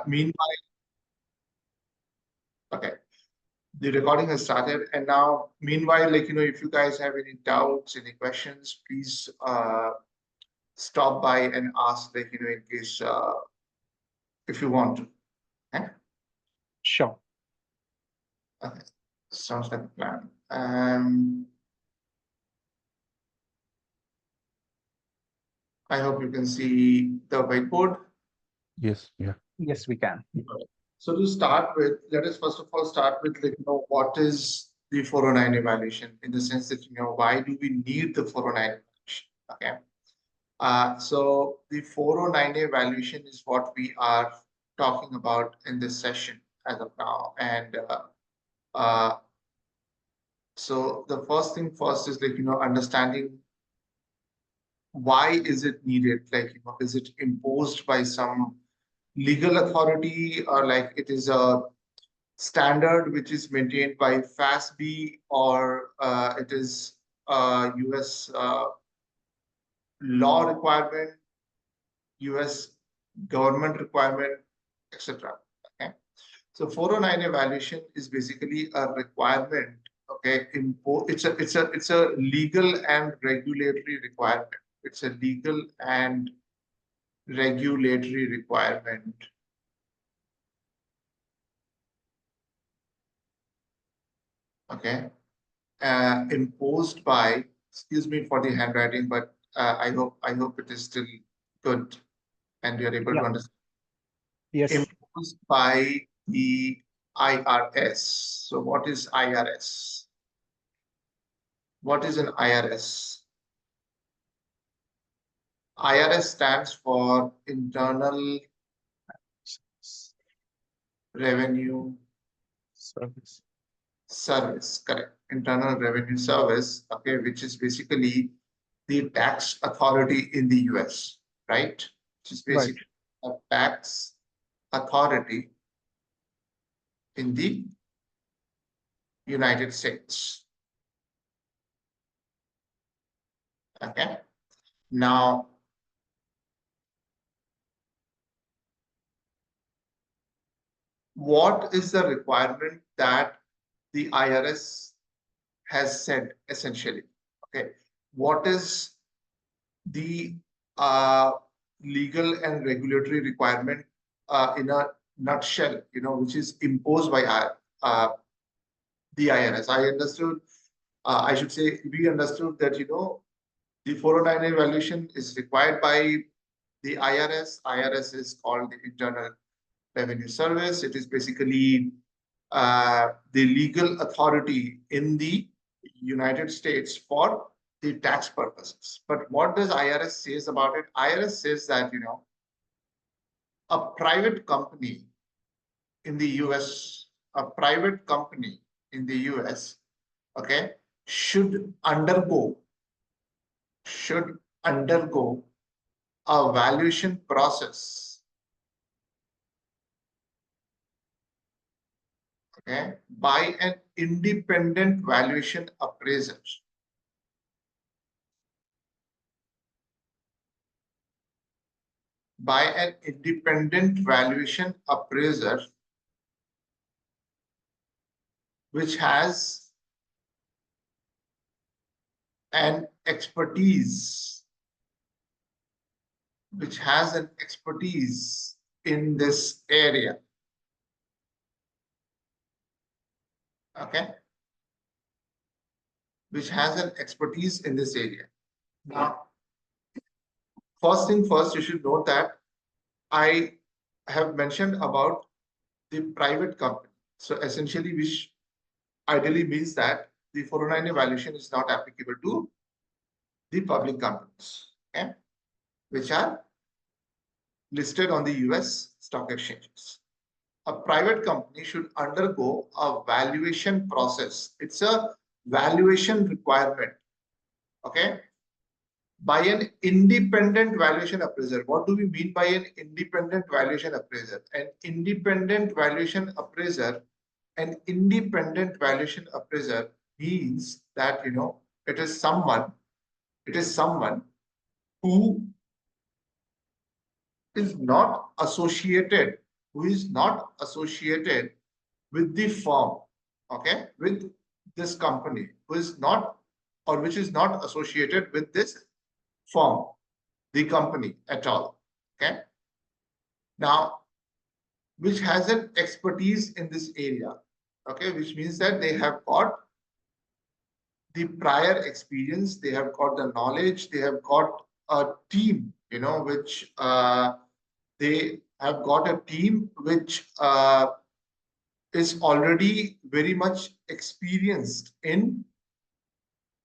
Meanwhile, okay, the recording has started, and now, meanwhile, if you guys have any doubts, any questions, please stop by and ask, in case if you want to. Okay? Sure. Okay, sounds like a plan. I hope you can see the whiteboard. Yes, yeah. Yes, we can. So to start with, let us first of all start with what is the 409 evaluation, in the sense that why do we need the 409 evaluation? Okay. So the 409 evaluation is what we are talking about in this session as of now. And so the first thing first is understanding why is it needed? Is it imposed by some legal authority, or it is a standard which is maintained by FASB, or it is a US law requirement, US government requirement, etc. Okay, so 409 evaluation is basically a requirement. Okay, it's a legal and regulatory requirement. It's a legal and regulatory requirement. Okay, imposed by, excuse me for the handwriting, but I hope it is still good and you're able to understand. Yes. Imposed by the IRS. So what is IRS? What is an IRS? IRS stands for Internal Revenue Service, correct? Internal Revenue Service, okay, which is basically the tax authority in the US, right? Which is basically a tax authority in the United States. Okay. Now, what is the requirement that the IRS has said essentially? Okay. What is the legal and regulatory requirement in a nutshell, which is imposed by the IRS? I understood, I should say, we understood that, the 409 evaluation is required by the IRS. IRS is called the Internal Revenue Service. It is basically the legal authority in the United States for the tax purposes. But what does IRS says about it? IRS says that, a private company in the US, okay, should undergo a valuation process, okay, by an independent valuation appraiser. By an independent valuation appraiser, which has an expertise, in this area. Okay, which has an expertise in this area. Now, first thing first, you should note that I have mentioned about the private company. So essentially, which ideally means that the 409 evaluation is not applicable to the public companies, okay, which are listed on the US stock exchanges. A private company should undergo a valuation process. It's a valuation requirement, okay, by an independent valuation appraiser. What do we mean by an independent valuation appraiser? An independent valuation appraiser means that, it is someone who is not associated who is not associated with the firm, okay, with this company, who is not or which is not associated with this firm, the company at all, okay. Now, which has an expertise in this area, okay, which means that they have got the prior experience, they have got the knowledge, they have got a team, which they have got a team which is already very much experienced in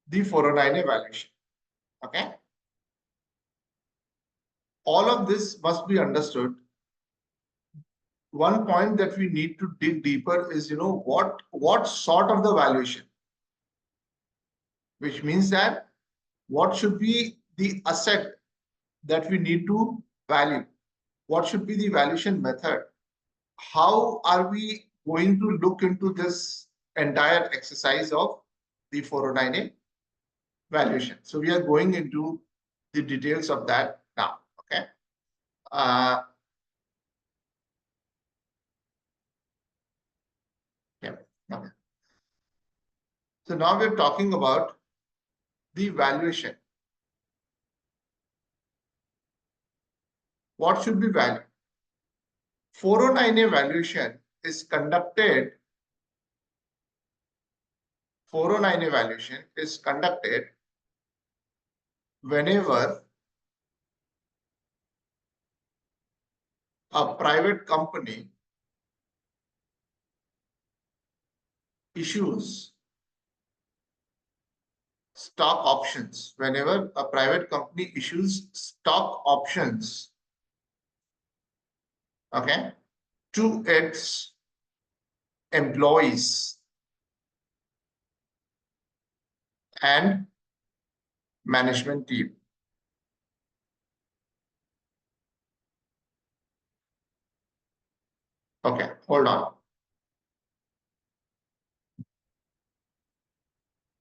the 409 evaluation. Okay. All of this must be understood. One point that we need to dig deeper is, what sort of the valuation, which means that what should be the asset that we need to value? What should be the valuation method? How are we going to look into this entire exercise of the 409A valuation? So we are going into the details of that now. Okay. Yeah. Okay. So now we're talking about the valuation. What should be valued? 409A valuation is conducted. 409A valuation is conducted whenever a private company issues stock options. Whenever a private company issues stock options, okay, to its employees and management team. Okay, hold on.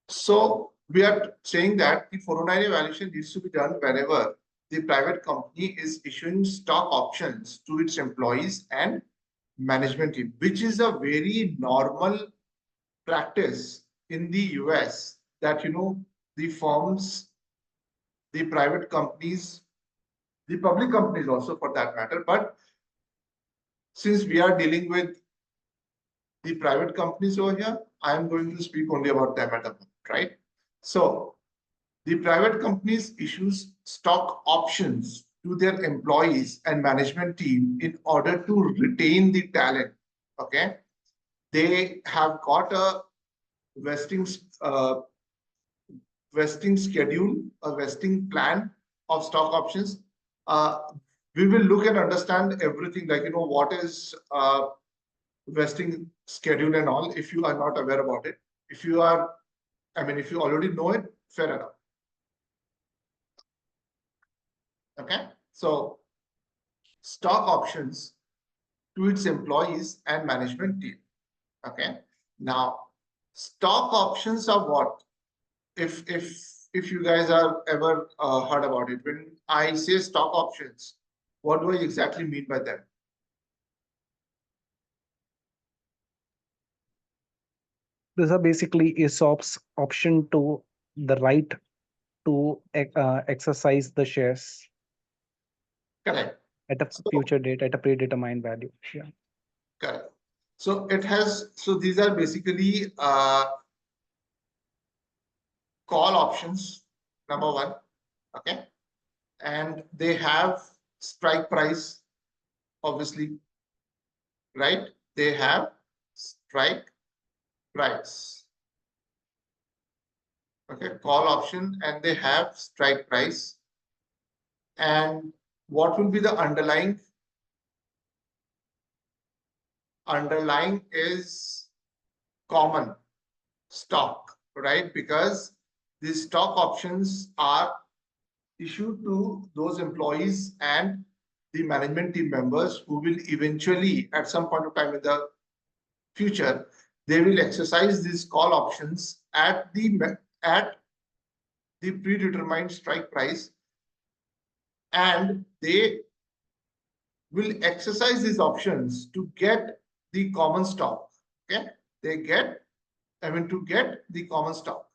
So we are saying that the 409 valuation needs to be done whenever the private company is issuing stock options to its employees and management team, which is a very normal practice in the US, that the firms, the private companies, the public companies also for that matter, but since we are dealing with the private companies over here, I am going to speak only about them at the moment, right? So the private companies issues stock options to their employees and management team in order to retain the talent. Okay, they have got a vesting uh, vesting schedule, a vesting plan of stock options. Uh, we will look and understand everything, like what is vesting schedule and all. If you are not aware about it, if you are, if you already know it, fair enough. Okay, so stock options to its employees and management team. Okay, now stock options are what? If you guys are ever heard about it, when I say stock options, what do I exactly mean by them? These are basically ESOP's option to the right to exercise the shares Correct. at a So, future date at a predetermined value. Yeah. correct. So these are basically call options, number one. Okay, and they have strike price, obviously, right? They have strike price. Okay, call option, and they have strike price. And what will be the underlying? Underlying is common stock, right? Because these stock options are issued to those employees and the management team members who will eventually, at some point of time in the future, they will exercise these call options at the predetermined strike price, and they will exercise these options to get the common stock. Okay, they get, I mean, to get the common stock.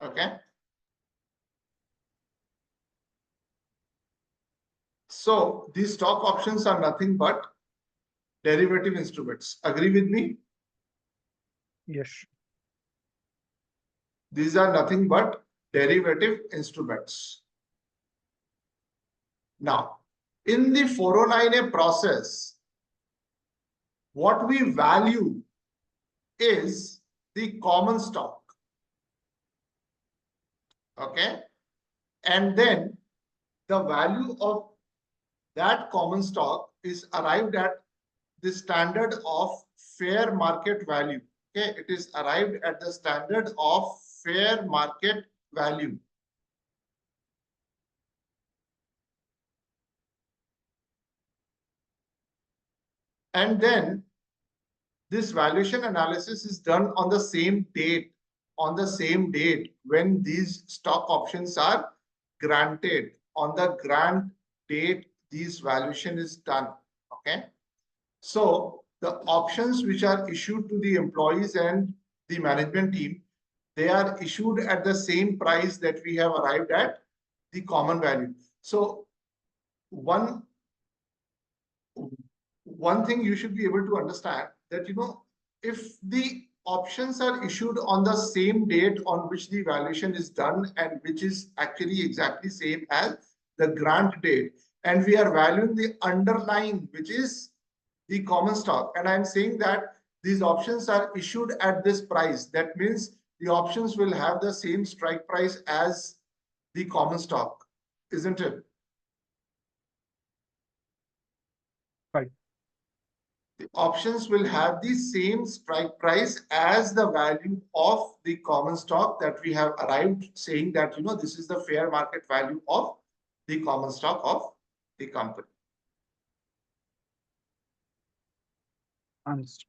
Okay. So these stock options are nothing but derivative instruments. Agree with me? Yes. These are nothing but derivative instruments. Now, in the 409A process, what we value is the common stock. Okay. And then the value of that common stock is arrived at the standard of fair market value. Okay. It is arrived at the standard of fair market value. And then this valuation analysis is done on the same date, when these stock options are granted. On the grant date, this valuation is done. Okay. So the options which are issued to the employees and the management team, they are issued at the same price that we have arrived at the common value. So one thing you should be able to understand that, if the options are issued on the same date on which the valuation is done, and which is actually exactly same as the grant date, and we are valuing the underlying, which is the common stock, and I'm saying that these options are issued at this price, that means the options will have the same strike price as the common stock, isn't it? Right. The options will have the same strike price as the value of the common stock that we have arrived, saying that, this is the fair market value of the common stock of the company. Understood.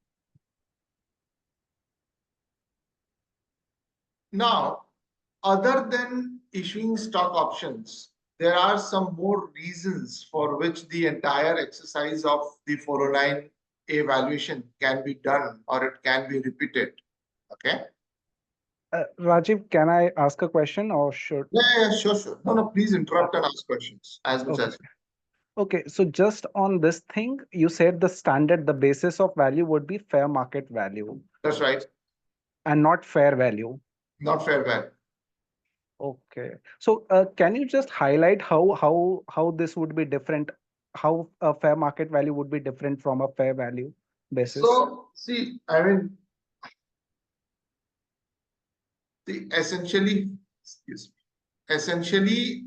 Now, other than issuing stock options, there are some more reasons for which the entire exercise of the 409 valuation can be done, or it can be repeated. Okay. Rajiv, can I ask a question or should? Yeah, sure. No, please Uh, interrupt and ask questions as much okay. as. Okay. So just on this thing, you said the standard, the basis of value would be fair market value That's right. and not fair value. Not fair value. Okay. So can you just highlight how this would be different? How a fair market value would be different from a fair value basis? So, see, I mean, essentially, excuse me, essentially,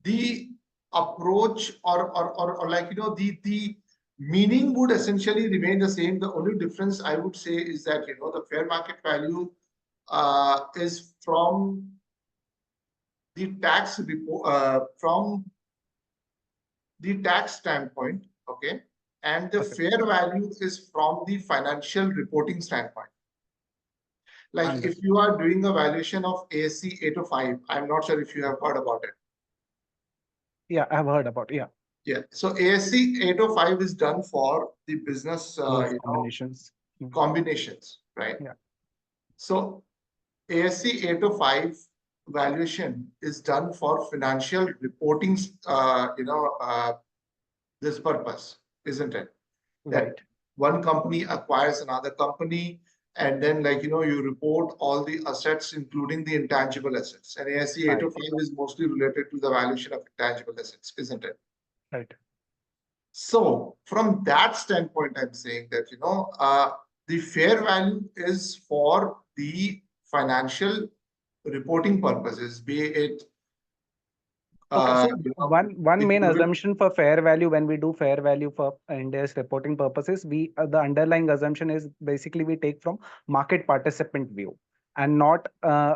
the approach, or like, the meaning would essentially remain the same. The only difference I would say is that, the fair market value is from the tax report, from the tax standpoint. Okay. And the Okay. fair value is from the financial reporting standpoint. Like if Understood. you are doing a valuation of ASC 805, I'm not sure if you have heard about it. Yeah, I've heard about, yeah, Yeah. So ASC 805 is done for the business, those combinations. combinations, right? Yeah, So ASC 805 valuation is done for financial reporting, this purpose, isn't it? That right, one company acquires another company, and then, like, you report all the assets, including the intangible assets. And ASC right, 805 is mostly related to the valuation of intangible assets, isn't it? right. So from that standpoint, I'm saying that, the fair value is for the financial reporting purposes, be it, Okay, so one the main goodwill. assumption for fair value when we do fair value for India's reporting purposes, we the underlying assumption is basically we take from market participant view and not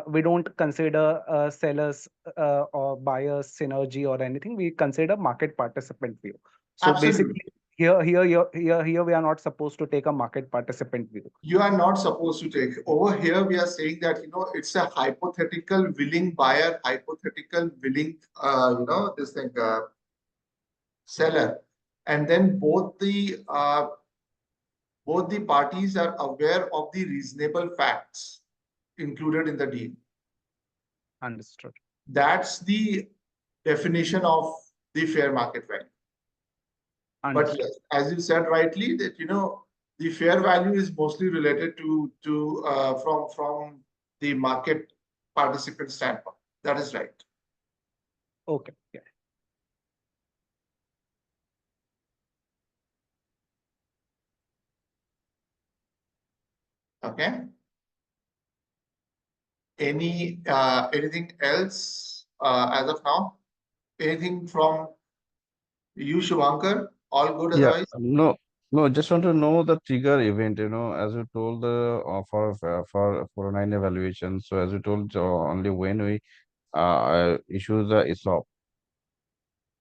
we don't consider sellers or buyers synergy or anything. We consider market participant view. So basically, Absolutely. Here we are not supposed to take a market participant view. You are not supposed to take. Over here, we are saying that, it's a hypothetical willing buyer, hypothetical willing, this thing, seller. And then both the parties are aware of the reasonable facts included in the deal. Understood. That's the definition of the fair market value. But Understood. yes, as you said rightly, that the fair value is mostly related to from the market participant standpoint. That is right. Okay. Yeah. Okay. Anything else as of now? Anything from you, Shubhankar? All good Yeah, otherwise? no, just want to know the trigger event, as you told for 9 evaluation. So as you told, only when we issue the ESOP.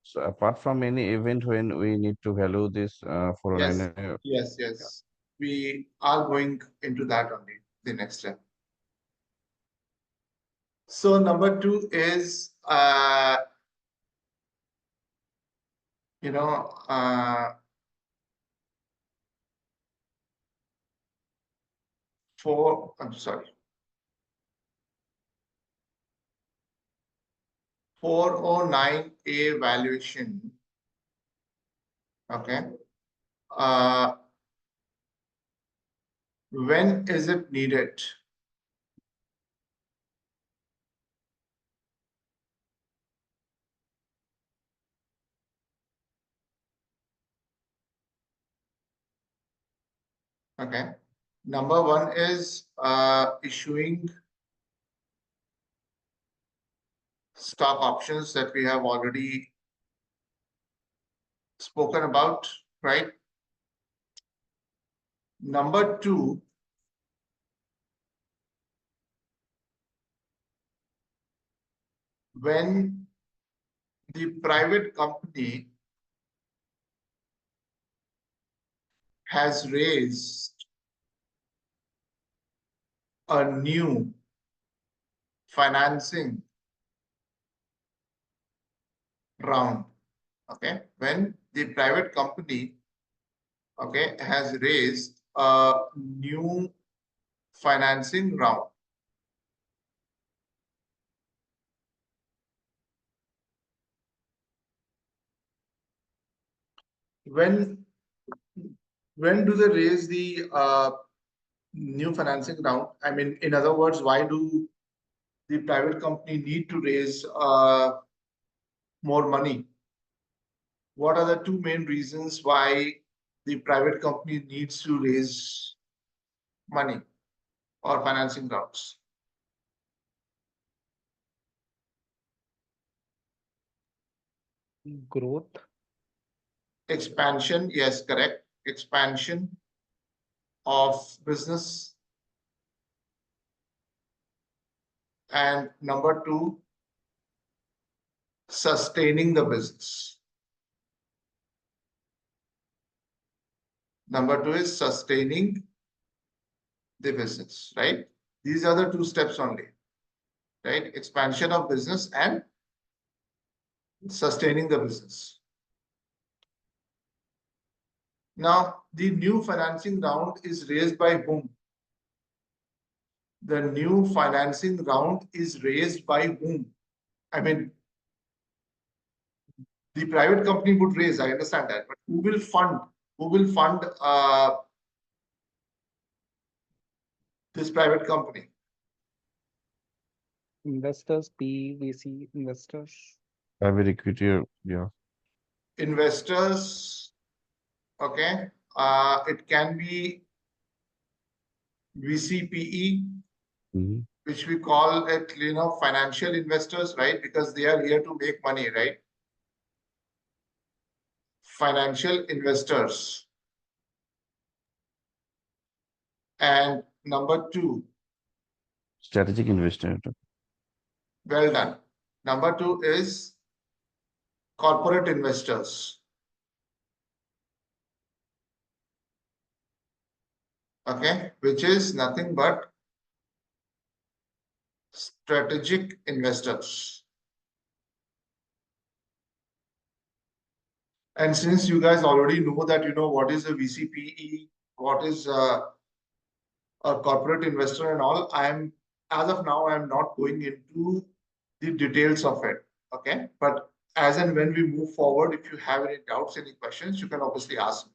So apart from any event when we need to value this for Yes, 9, yes, yes. We are going into that only the next step. So number two is you know I'm sorry, 409A valuation. Okay. When is it needed? Okay. Number one is issuing stock options that we have already spoken about, right? Number two, when the private company has raised a new financing round, okay? When the private company, okay, has raised a new financing round. When do they raise the new financing round? I mean, in other words, why do the private company need to raise more money? What are the two main reasons why the private company needs to raise money or financing rounds? Growth. Expansion, yes, correct. Expansion of business. And number two, sustaining the business. Number two is sustaining the business, right? These are the two steps only, right? Expansion of business and sustaining the business. Now, the new financing round is raised by whom? The new financing round is raised by whom? I mean, the private company would raise, I understand that, but who will fund? Who will fund this private company? Investors, PVC investors. private equity, yeah. Investors, okay. It can be VCPE, Mhm. which we call it, financial investors, right? Because they are here to make money, right? Financial investors. And number two, Strategic investor. well done. Number two is corporate investors. okay, which is nothing but strategic investors. And since you guys already know that, what is a VCPE, what is a corporate investor and all, as of now, I'm not going into the details of it. Okay. But as and when we move forward, if you have any doubts, any questions, you can obviously ask me.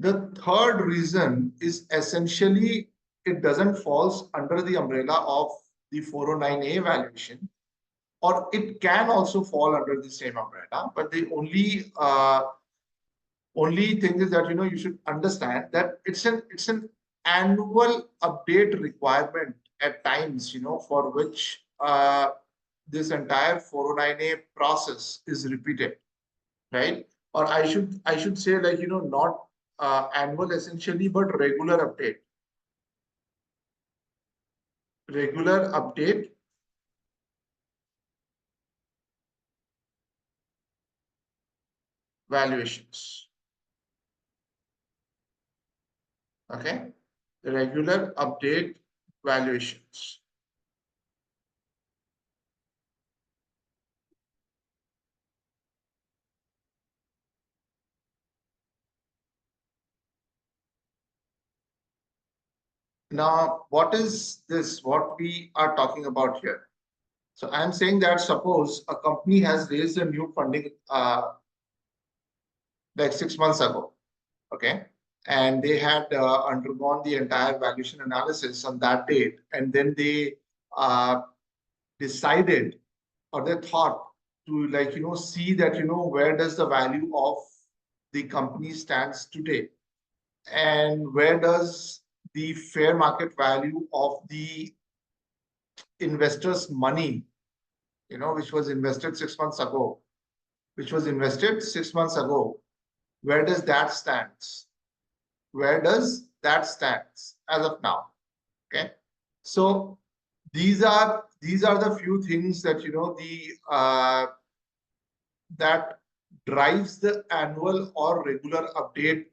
The third reason is essentially it doesn't falls under the umbrella of the 409A valuation, or it can also fall under the same umbrella, but the only thing is that you should understand that it's an annual update requirement at times, for which this entire 409A process is repeated, right? Or I should say, like, not annual essentially, but regular update valuations. Okay, regular update valuations. Now, what is this? What we are talking about here? So I'm saying that suppose a company has raised a new funding like 6 months ago, okay, and they had undergone the entire valuation analysis on that date, and then they uh, decided, or they thought to, like, see that, where does the value of the company stands today, and where does the fair market value of the investors' money, which was invested 6 months ago, where does that stands? Where does that stands as of now? Okay, so these are the few things that that drives the annual or regular update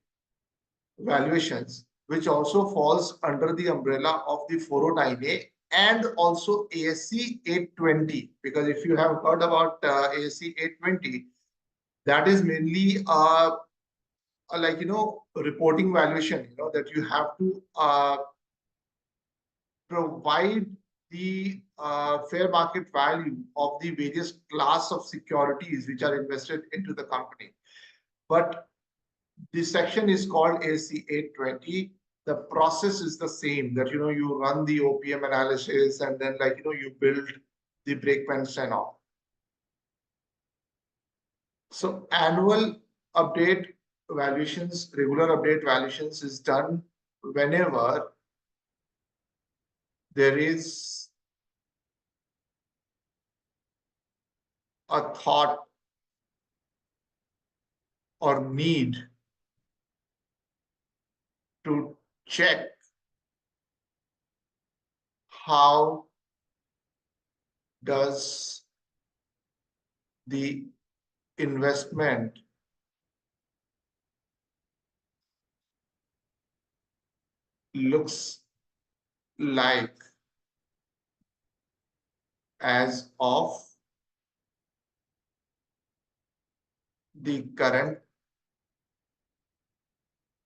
valuations, which also falls under the umbrella of the 409A and also ASC 820. Because if you have heard about ASC 820, that is mainly like, reporting valuation, that you have to provide the fair market value of the various class of securities which are invested into the company. But this section is called AC 820. The process is the same, that you run the OPM analysis, and then, like, you build the breakpoints and all. So annual update valuations, regular update valuations is done whenever there is a thought or need to check how does the investment looks like as of the current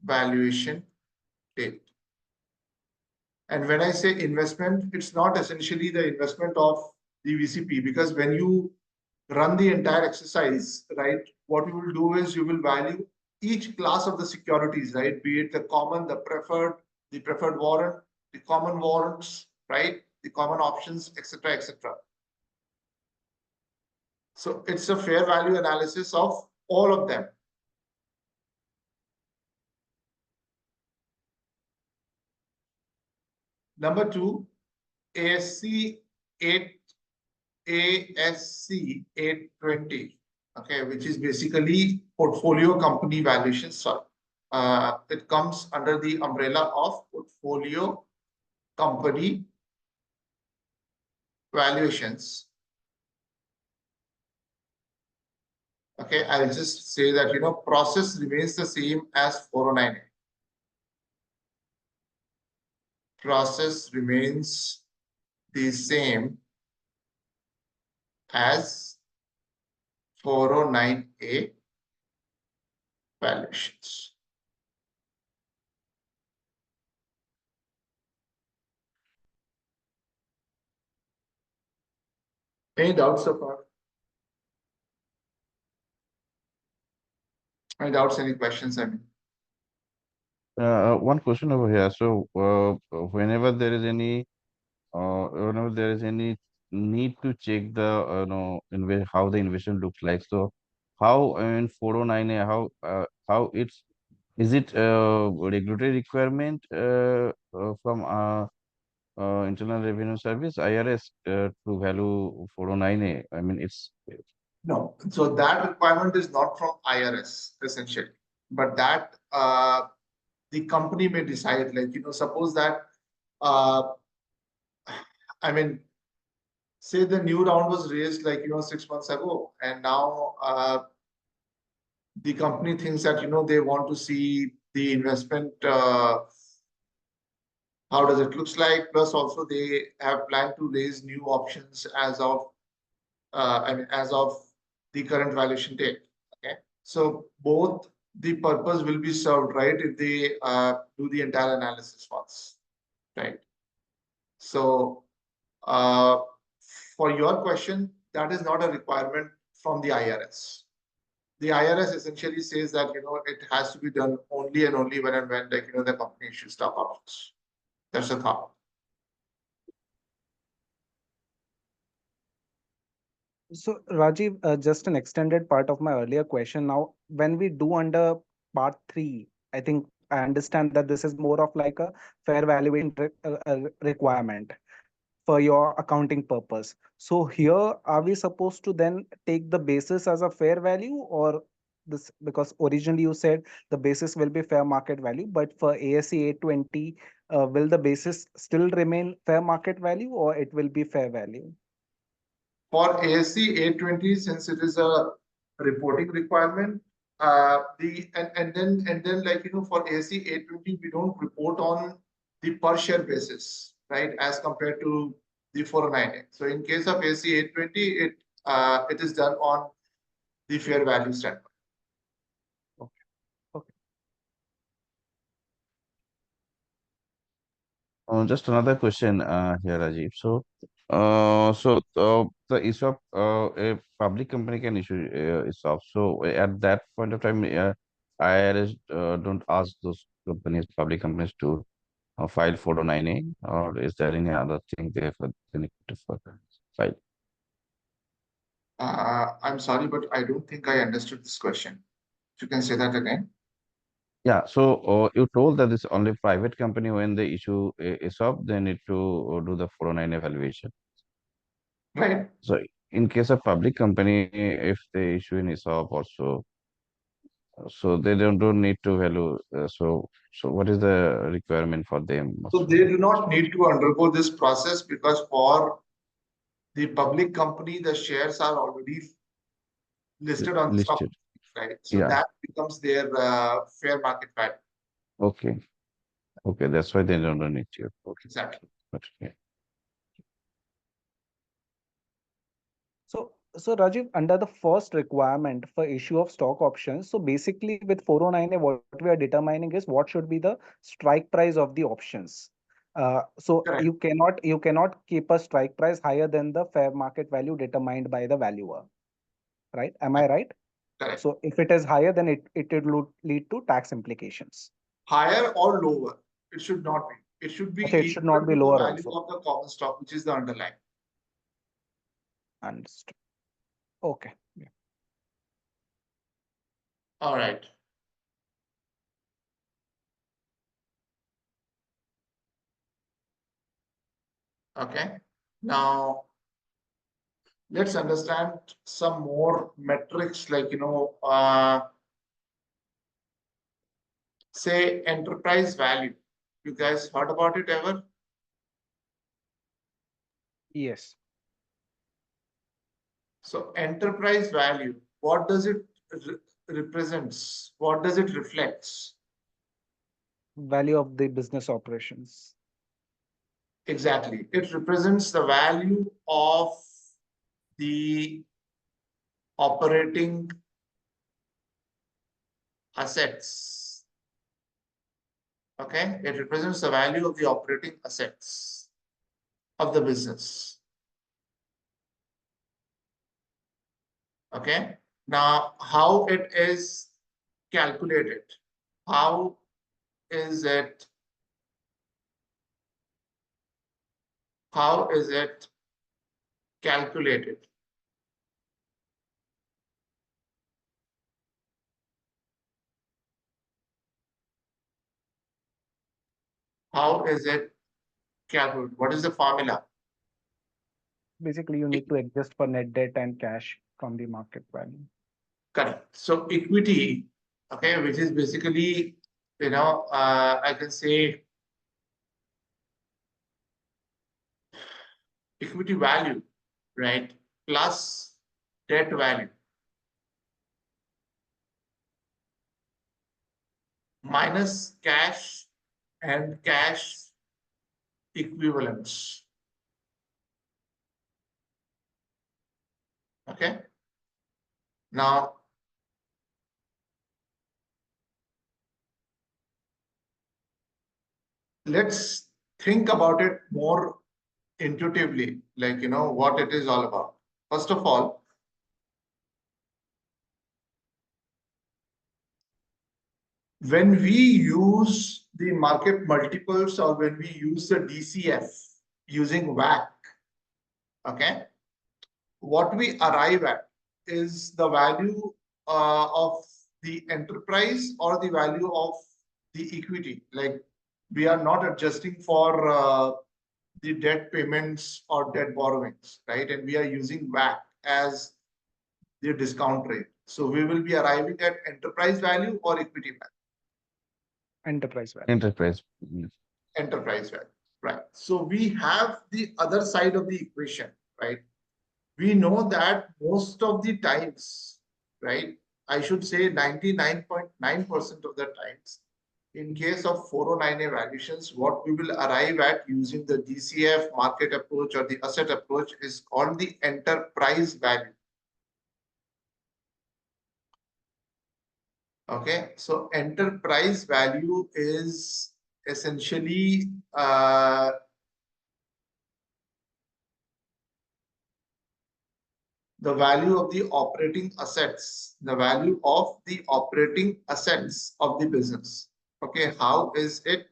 valuation date. And when I say investment, it's not essentially the investment of the VCP, because when you run the entire exercise, right, what you will do is you will value each class of the securities, right, be it the common, the preferred warrant, the common warrants, right, the common options, etc., etc. So it's a fair value analysis of all of them. Number two, ASC 8 ASC 820, okay, which is basically portfolio company valuation. Sorry, it comes under the umbrella of portfolio company valuations, okay, I'll just say that, process remains the same as 409A. Process remains the same as 409A valuations. Any doubts so far? Any doubts, any questions? I mean, One question over here. So, whenever there is any, need to check the, how the investment looks like. So, how in 409A, how is it a regulatory requirement from Internal Revenue Service, IRS, to value 409A? I mean, it's no. So that requirement is not from IRS essentially, but that the company may decide, like, suppose that, uh, I mean, say the new round was raised like, 6 months ago, and now the company thinks that, they want to see the investment, how does it looks like, plus also they have planned to raise new options as of, as of the current valuation date. Okay, so both the purpose will be served, right, if they do the entire analysis once, right? So for your question, that is not a requirement from the IRS. The IRS essentially says that, it has to be done only and only when and when, like, the company issues stock options. That's the thought. So, Rajiv, just an extended part of my earlier question. Now, when we do under part three, I think I understand that this is more of like a fair valuation requirement for your accounting purpose. So here, are we supposed to then take the basis as a fair value, or this, because originally you said the basis will be fair market value, but for ASC 820, will the basis still remain fair market value or it will be fair value? For ASC 820, since it is a reporting requirement, and then like, for ASC 820, we don't report on the per share basis, right, as compared to the 409A. So in case of ASC 820, it is done on the fair value standpoint. Okay. Okay. Just another question here, Rajiv. So, the ESOP, a public company can issue ESOP. So, at that point of time, IRS don't ask those companies, public companies, to file 409A, or is there any other thing they need to file? I'm sorry, but I don't think I understood this question. If you can say that again. Yeah, so you told that it's only private company when they issue a ESOP, they need to do the 409 evaluation. Right. So in case of public company, if they issue an ESOP also, so they don't need to value. So what is the requirement for them So also? they do not need to undergo this process because for the public company, the shares are already listed on the stock, Listed? right? So Yeah. that becomes their fair market value. Okay. Okay. That's why they don't need to. Okay. Exactly. But yeah. So Rajiv, under the first requirement for issue of stock options, so basically with 409A, what we are determining is what should be the strike price of the options. So Correct. you cannot keep a strike price higher than the fair market value determined by the valuer, right? Am I right? Correct. So if it is higher, then it will lead to tax implications. Higher or lower, it should not be. It should be Okay, it should not equal be to the lower value also. of the common stock, which is the underlying. Understood. Okay. Yeah. All right. Okay. Now let's understand some more metrics, like, say enterprise value. You guys heard about it ever? Yes. So enterprise value, what does it represents? What does it reflects? Value of the business operations. Exactly. It represents the value of the operating assets. Okay. It represents the value of the operating assets of the business. Okay. Now, how it is calculated? How is it? How is it calculated? How is it calculated? What is the formula? Basically, you need to adjust for net debt and cash from the market value. Correct. So equity, okay, which is basically, I can say equity value, right? Plus debt value minus cash and cash equivalents. Okay. Now, let's think about it more intuitively, like, what it is all about. First of all, when we use the market multiples or when we use the DCF using WACC, okay, what we arrive at is the value of the enterprise or the value of the equity. Like, we are not adjusting for the debt payments or debt borrowings, right? And we are using WACC as the discount rate. So we will be arriving at enterprise value or equity value. Enterprise value. Enterprise. Yes. Enterprise value, right? So we have the other side of the equation, right? We know that most of the times, right? I should say 99.9% of the times, in case of 409A valuations, what we will arrive at using the DCF market approach or the asset approach is called the enterprise value. Okay, so enterprise value is essentially the value of the operating assets, the value of the operating assets of the business. Okay, how is it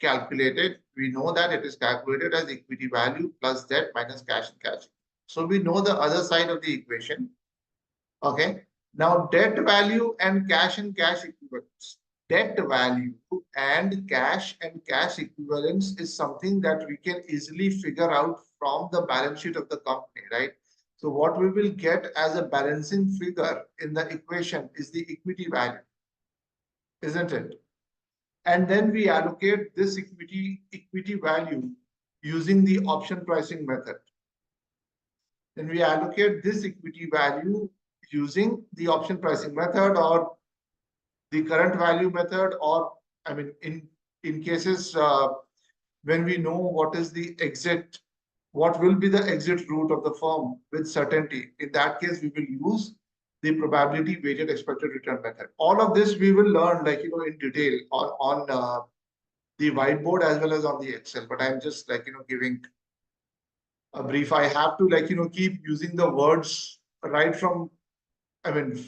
calculated? We know that it is calculated as equity value plus debt minus cash and cash. So we know the other side of the equation. Okay, now debt value and cash equivalents. Debt value and cash equivalents is something that we can easily figure out from the balance sheet of the company, right? So what we will get as a balancing figure in the equation is the equity value, isn't it? And then we allocate this equity value using the option pricing method. Then we allocate this equity value using the option pricing method or the current value method, or I mean, in cases when we know what is the exit, what will be the exit route of the firm with certainty. In that case, we will use the probability weighted expected return method. All of this we will learn, like, in detail on the whiteboard as well as on the Excel. But I'm just, like, giving a brief. I have to, like, keep using the words right from, I mean,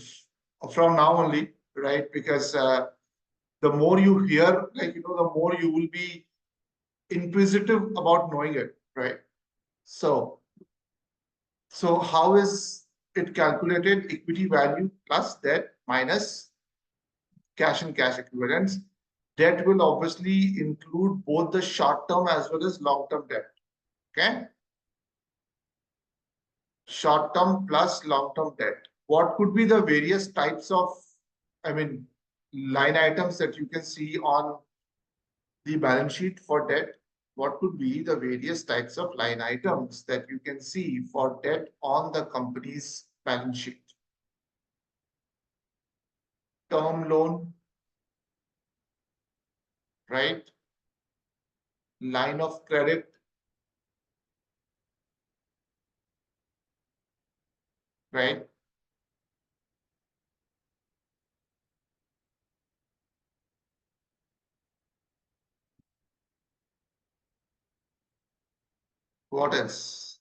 from now only, right? Because the more you hear, like, the more you will be inquisitive about knowing it, right? So how is it calculated? Equity value plus debt minus cash and cash equivalents. Debt will obviously include both the short-term as well as long-term debt. Okay. Short-term plus long-term debt. What could be the various types of, I mean, line items that you can see on the balance sheet for debt? what could be the various types of line items that you can see for debt on the company's balance sheet? Term loan, right? Line of credit, right? What else?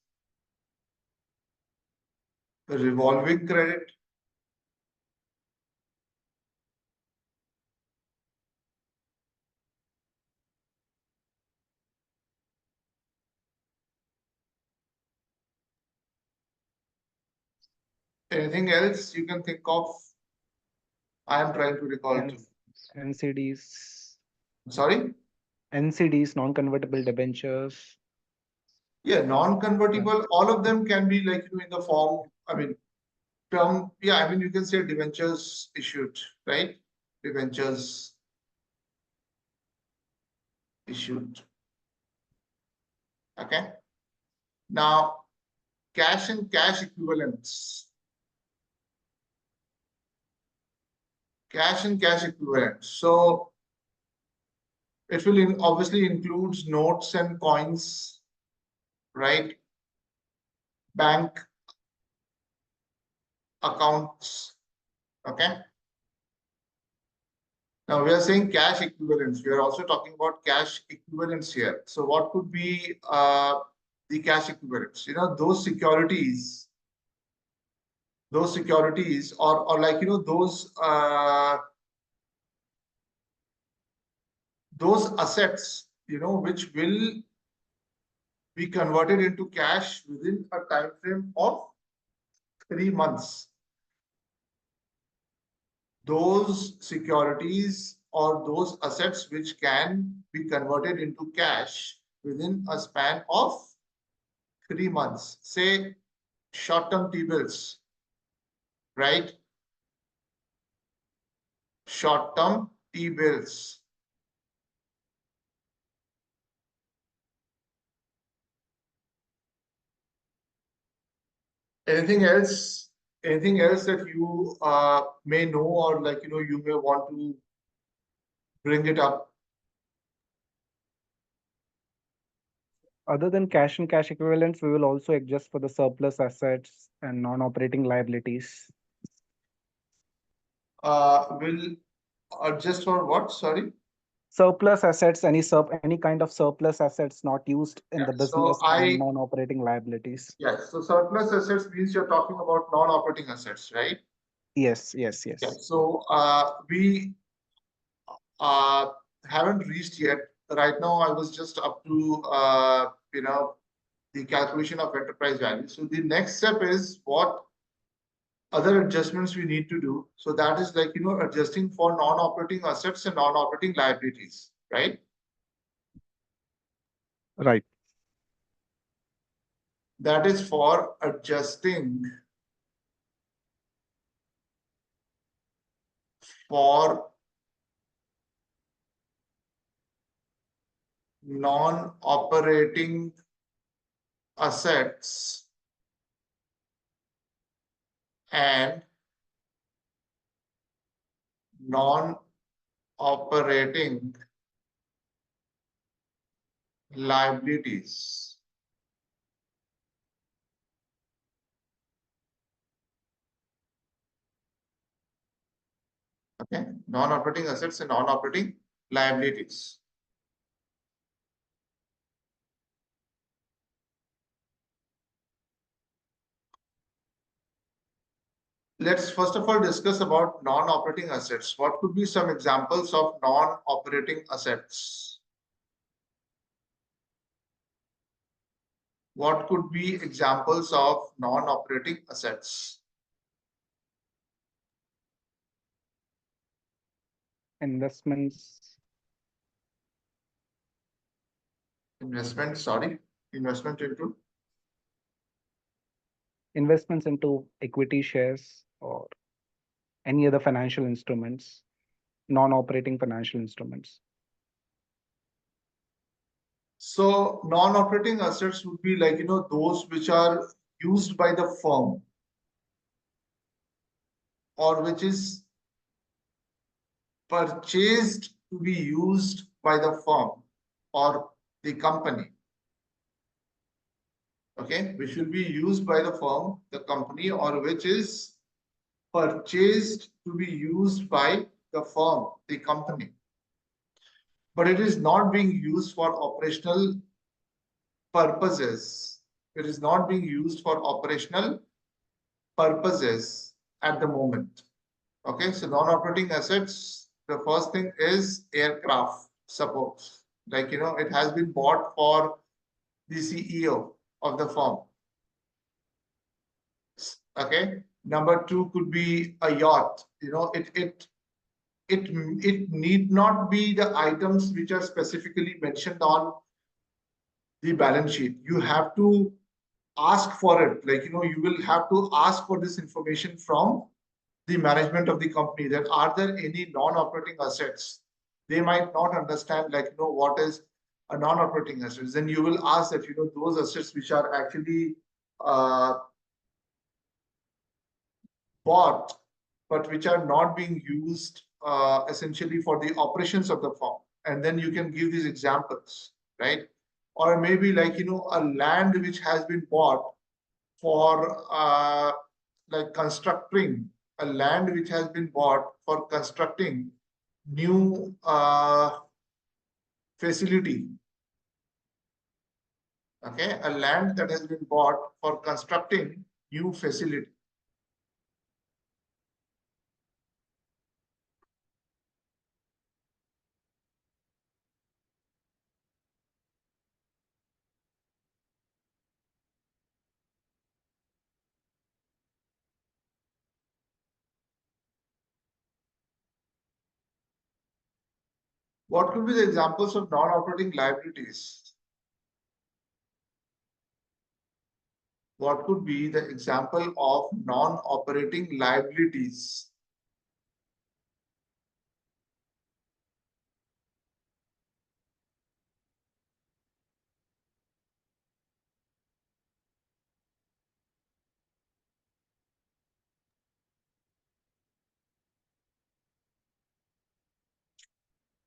Revolving credit, anything else you can think of? I am trying to recall And too. NCDs, Sorry? NCDs, non-convertible debentures. Yeah, non-convertible, all of them can be like, in the form, I mean, term, yeah, I mean, you can say debentures issued, right? Debentures issued. Okay. Now, cash and cash equivalents. Cash and cash equivalents. So it will obviously includes notes and coins, right? Bank accounts. Okay. Now we are saying cash equivalents. We are also talking about cash equivalents here. So what could be the cash equivalents? Those securities, or like those assets, which will be converted into cash within a time frame of 3 months. Those securities or those assets which can be converted into cash within a span of 3 months. Say short-term T-bills, right? Short-term T-bills. Anything else? Anything else that you may know, or like you may want to bring it up? Other than cash and cash equivalents, we will also adjust for the surplus assets and non-operating liabilities. Will adjust for what? Sorry. Surplus assets, any kind of surplus assets not used in Yeah. the So business, and non-operating liabilities. yes. So surplus assets means you're talking about non-operating assets, right? Yes, yes, Yeah. yes. So we uh, haven't reached yet. Right now, I was just up to the calculation of enterprise value. So the next step is what other adjustments we need to do. So that is like adjusting for non-operating assets and non-operating liabilities, right? Right. That is for adjusting for non-operating assets and non-operating liabilities. Okay, non-operating assets and non-operating liabilities. Let's first of all discuss about non-operating assets. What could be some examples of non-operating assets? What could be examples of non-operating assets? Investments, Investment, sorry, investment into investments into equity shares or any other financial instruments, non-operating financial instruments. So non-operating assets would be like, those which are used by the firm or which is purchased to be used by the firm or the company. Okay, which will be used by the firm, the company, or which is purchased to be used by the firm, the company. But it is not being used for operational purposes. It is not being used for operational purposes at the moment. Okay, so non-operating assets, the first thing is aircraft, suppose. Like, it has been bought for the CEO of the firm. Okay. Number two could be a yacht. It need not be the items which are specifically mentioned on the balance sheet. You have to ask for it. Like, you will have to ask for this information from the management of the company, that are there any non-operating assets? They might not understand, like, what is a non-operating assets. Then you will ask that, those assets which are actually uh, bought, but which are not being used essentially for the operations of the firm. And then you can give these examples, right? Or maybe like, a land which has been bought for like constructing, a land which has been bought for constructing new facility. Okay, a land that has been bought for constructing new facility. What could be the examples of non-operating liabilities? What could be the example of non-operating liabilities?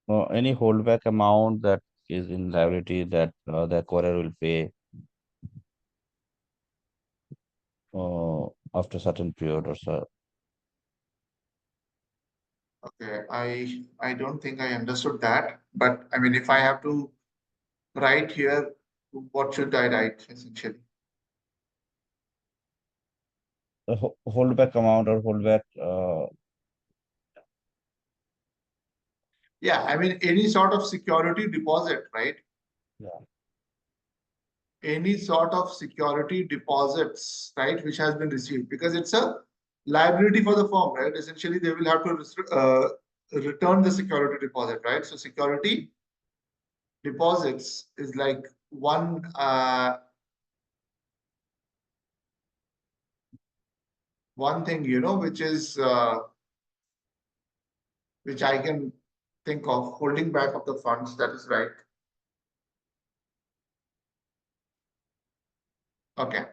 Any holdback amount that is in liability that the acquirer will pay after certain period or so. Okay, I don't think I understood that, but I mean, if I have to write here, what should I write essentially? The holdback amount or holdback. Yeah, I mean, any sort of security deposit, right? Yeah. Any sort of security deposits, right, which has been received, because it's a liability for the firm, right? Essentially, they will have to return the security deposit, right? So security deposits is like one thing, which I can think of, holding back of the funds. That is right. Okay.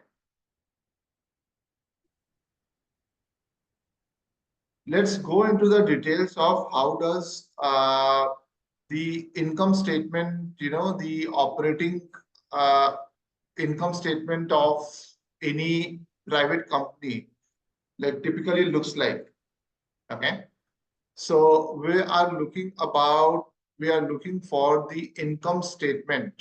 Let's go into the details of how does the income statement, the operating uh, income statement of any private company, like typically looks like. Okay. So we are looking for the income statement.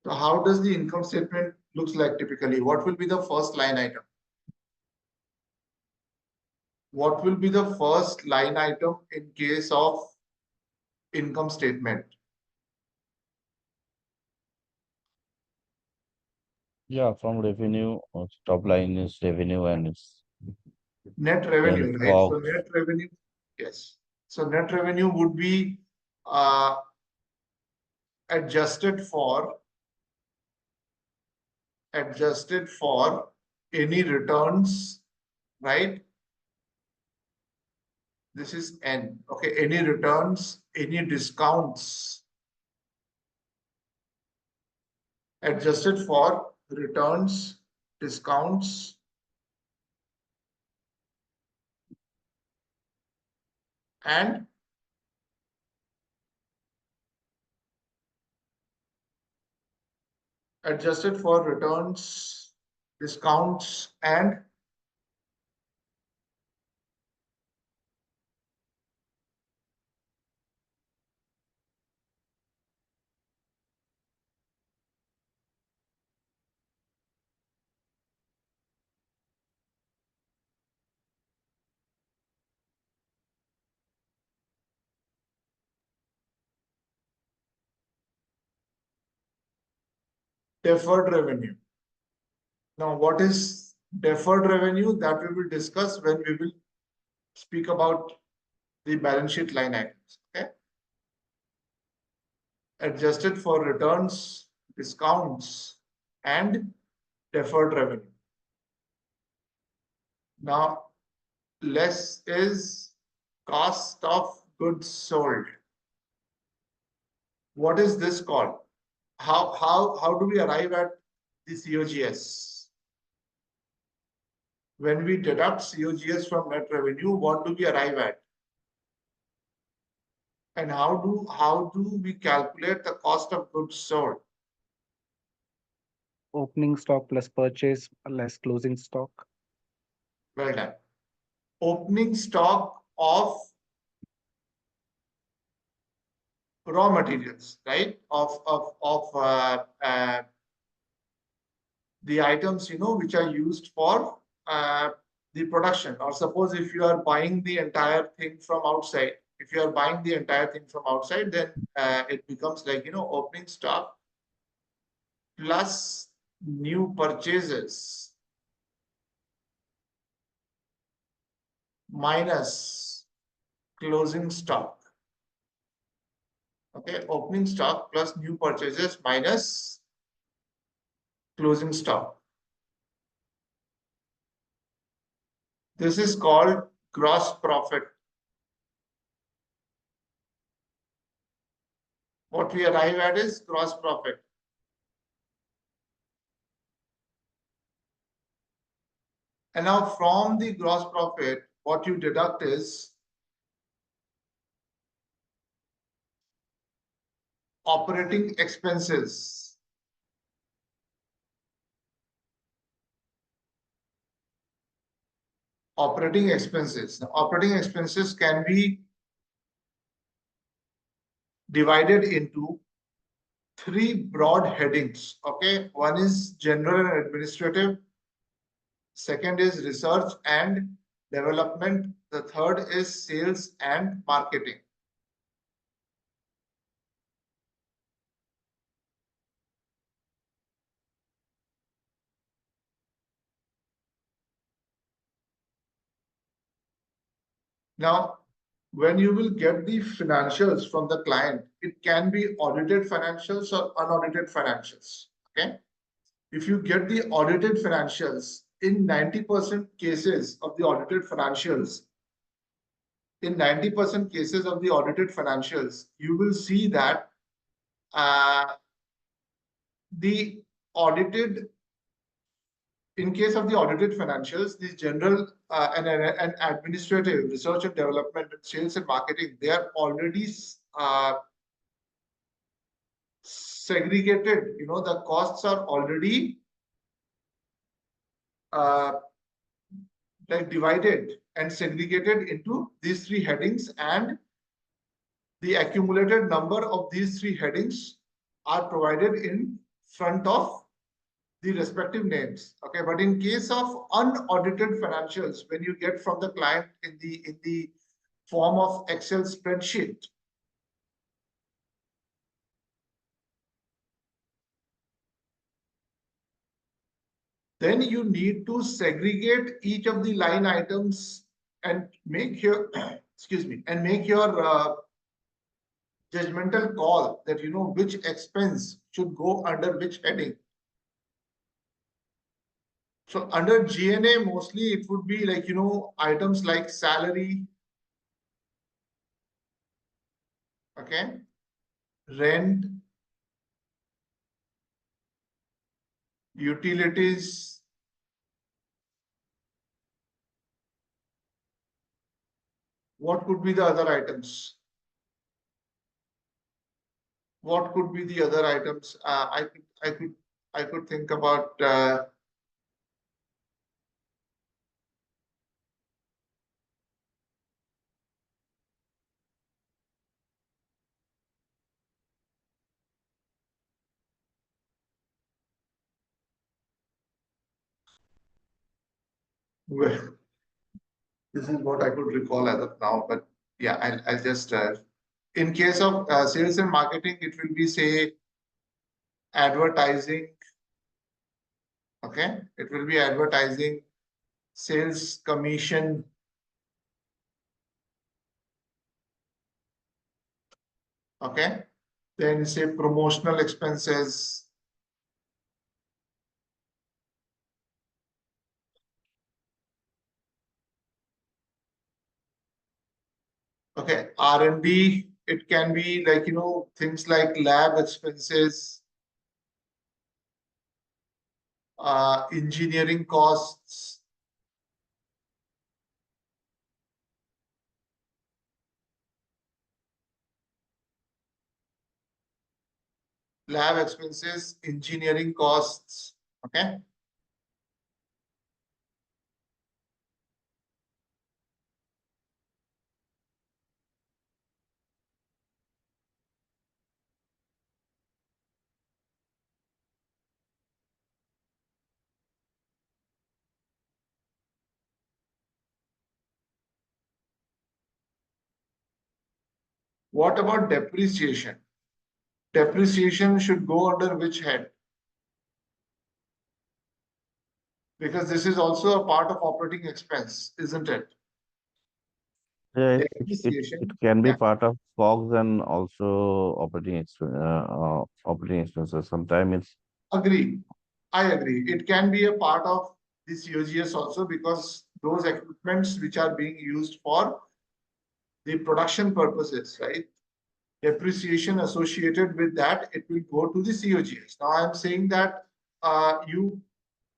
So how does the income statement looks like typically? What will be the first line item? What will be the first line item in case of income statement? Yeah, from revenue, top line is revenue and it's Net then revenue, right? So COGS. net revenue, yes. So net revenue would be uh, adjusted for any returns, right? This is N. Okay, any returns, any discounts, adjusted for returns, discounts, and adjusted for returns, discounts, and deferred revenue. Now, what is deferred revenue? That we will discuss when we will speak about the balance sheet line items. Okay. Adjusted for returns, discounts, and deferred revenue. Now, less is cost of goods sold. What is this called? How do we arrive at the COGS? When we deduct COGS from net revenue, what do we arrive at? And how do we calculate the cost of goods sold? Opening stock plus purchase less closing stock. Well done. Opening stock of raw materials, right? Of the items, which are used for the production. Or suppose if you are buying the entire thing from outside, then it becomes like, opening stock plus new purchases minus closing stock. Okay, opening stock plus new purchases minus closing stock. This is called gross profit. What we arrive at is gross profit. And now from the gross profit, what you deduct is operating expenses. Operating expenses. Now, operating expenses can be divided into three broad headings. Okay, one is general and administrative. Second is research and development. The third is sales and marketing. Now, when you will get the financials from the client, it can be audited financials or unaudited financials. Okay. If you get the audited financials, in 90% cases of the audited financials, you will see that the audited, in case of the audited financials, the general and administrative, research and development, and sales and marketing, they are already segregated. The costs are already like divided and segregated into these three headings, and the accumulated number of these three headings are provided in front of the respective names. Okay, but in case of unaudited financials, when you get from the client in the form of Excel spreadsheet, then you need to segregate each of the line items and make your excuse me, and make your judgmental call that which expense should go under which heading. So under GNA, mostly it would be like, items like salary, okay, rent, utilities, what could be the other items? What could be the other items? I could think about, well, this is what I could recall as of now, but yeah, I'll just, in case of sales and marketing, it will be, say, advertising, okay? It will be advertising, sales commission, okay? Then say promotional expenses, okay? R&D, it can be like, things like lab expenses, engineering costs, lab expenses, engineering costs, okay? What about depreciation? Depreciation should go under which head? Because this is also a part of operating expense, isn't it? Yeah, it Depreciation, can be yeah, part of COGS and also operating expenses. Sometimes it's agree. I agree. It can be a part of this UGS also because those equipments which are being used for the production purposes, right? Depreciation associated with that, it will go to the COGS. Now I'm saying that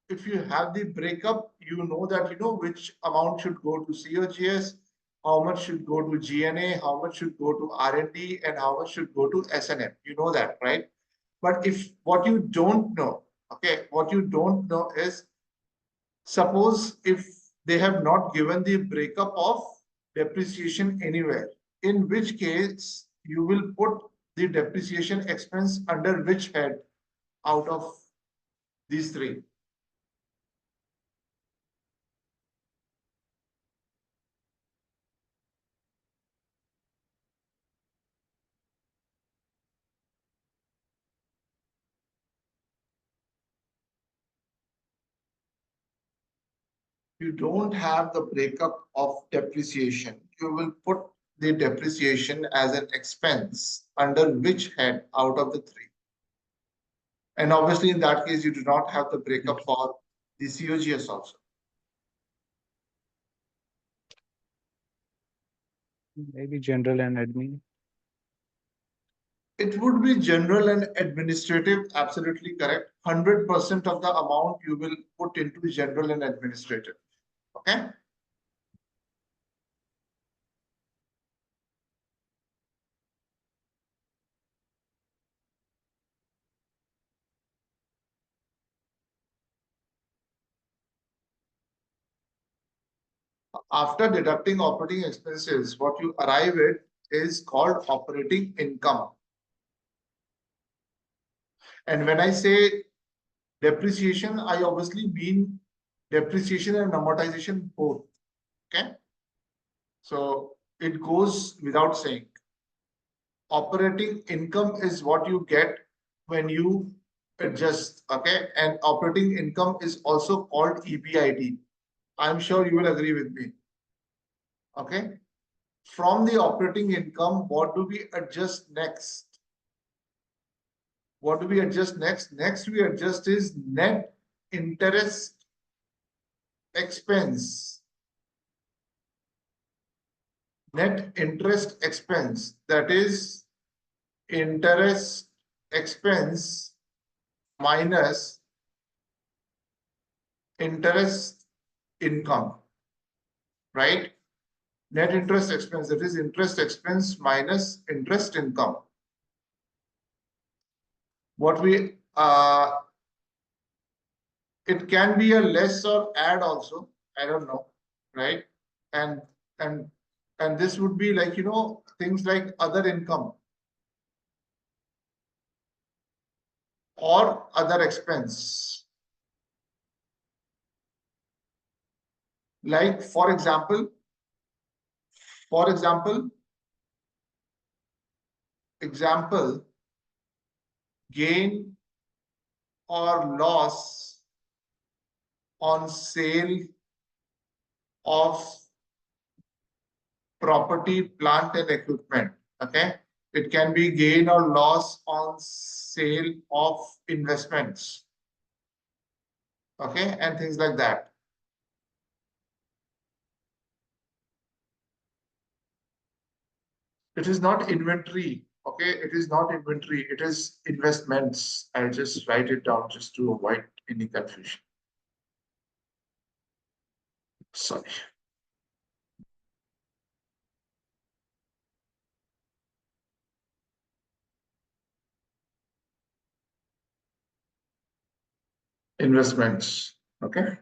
if you have the breakup, that which amount should go to COGS, how much should go to GNA, how much should go to R&D, and how much should go to S&M. You know that, right? But if what you don't know, okay, what you don't know is, suppose if they have not given the breakup of depreciation anywhere, in which case you will put the depreciation expense under which head out of these three? You don't have the breakup of depreciation, you will put the depreciation as an expense under which head out of the three? And obviously, in that case, you do not have the breakup for the COGS also. Maybe general and admin. It would be general and administrative, absolutely correct. 100% of the amount you will put into general and administrative. Okay. After deducting operating expenses, what you arrive at is called operating income. And when I say depreciation, I obviously mean depreciation and amortization both. Okay. So it goes without saying. Operating income is what you get when you adjust. Okay. And operating income is also called EBIT. I'm sure you will agree with me. Okay. From the operating income, what do we adjust next? What do we adjust next? Next we adjust is net interest expense. Net interest expense, that is interest expense minus interest income, right? Net interest expense, that is interest expense minus interest income. What we it can be a less or add also, I don't know, right? And and and this would be like, things like other income or other expense. Like for example, gain or loss on sale of property, plant and equipment. Okay. It can be gain or loss on sale of investments. Okay. And things like that. It is not inventory. Okay. It is not inventory. It is investments. I'll just write it down just to avoid any confusion. Sorry. Investments. Okay.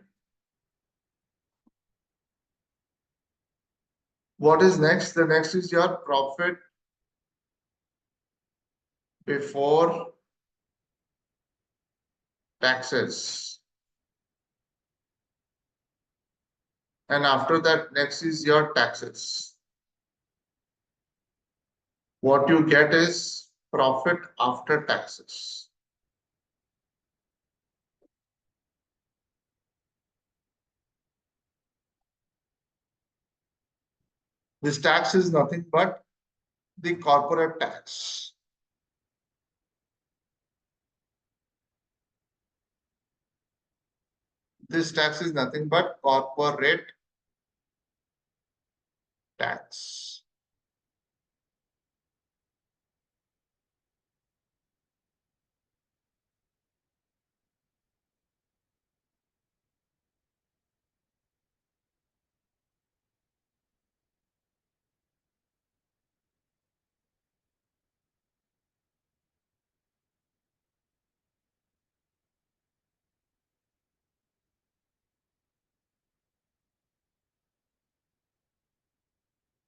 What is next? The next is your profit before taxes. And after that, next is your taxes. What you get is profit after taxes. This tax is nothing but the corporate tax. This tax is nothing but corporate tax.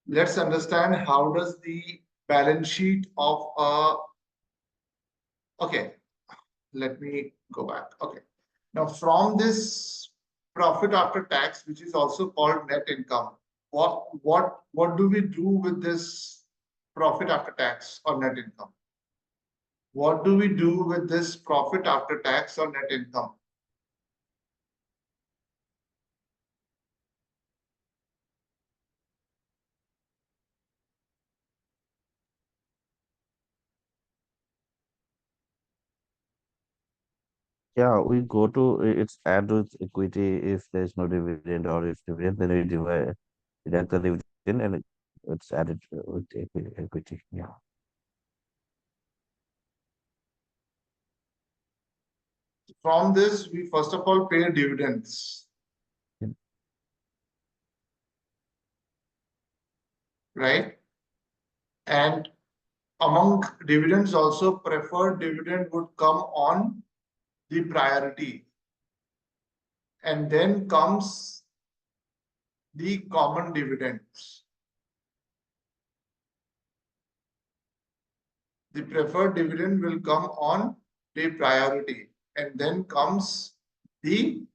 Let's understand how does the balance sheet of a, okay, let me go back. Okay. Now from this profit after tax, which is also called net income, what do we do with this profit after tax or net income? What do we do with this profit after tax or net income? Yeah, we go to it's add with equity if there's no dividend, or if dividend, then we divide deduct the dividend and it's added with equity. Yeah. From this, we first of all pay dividends, Yeah. right? And among dividends also, preferred dividend would come on the priority. And then comes the common dividends. The preferred dividend will come on the priority, and then comes the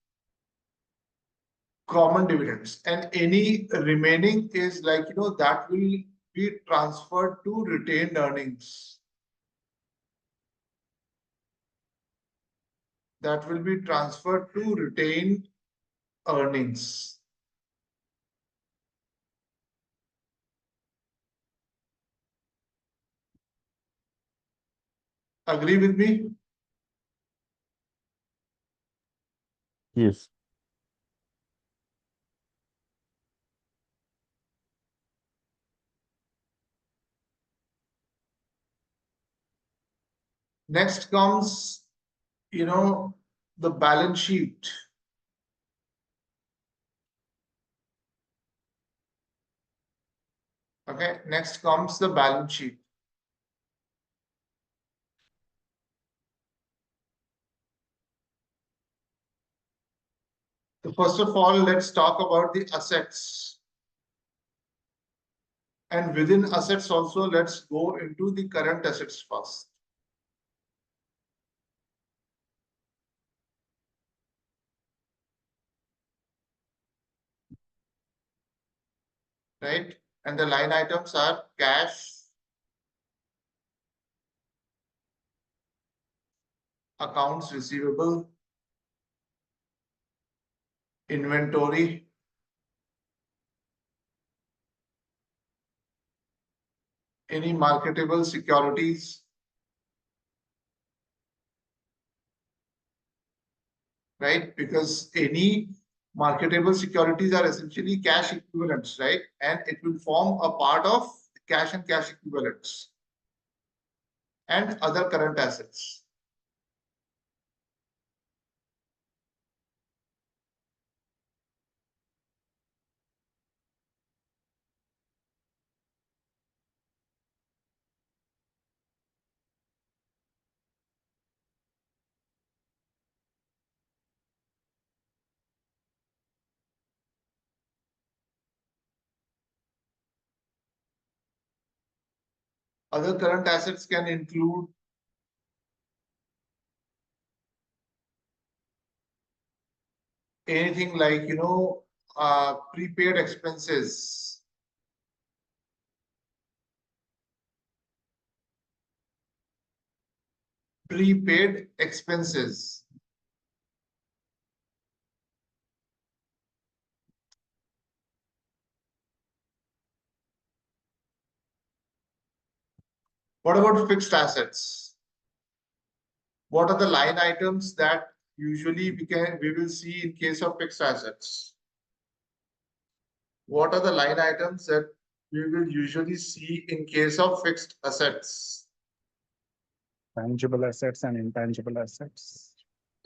common dividends, and any remaining is like, that will be transferred to retained earnings. That will be transferred to retained earnings. Agree with me? Yes. Next comes, the balance sheet. Okay, next comes the balance sheet. So first of all, let's talk about the assets. And within assets also, let's go into the current assets first. Right? And the line items are cash, accounts receivable, inventory, any marketable securities, right? Because any marketable securities are essentially cash equivalents, right? And it will form a part of cash and cash equivalents and other current assets. Other current assets can include anything like, prepaid expenses, prepaid expenses. What about fixed assets? What are the line items that usually we will see in case of fixed assets? What are the line items that we will usually see in case of fixed assets? Tangible assets and intangible assets.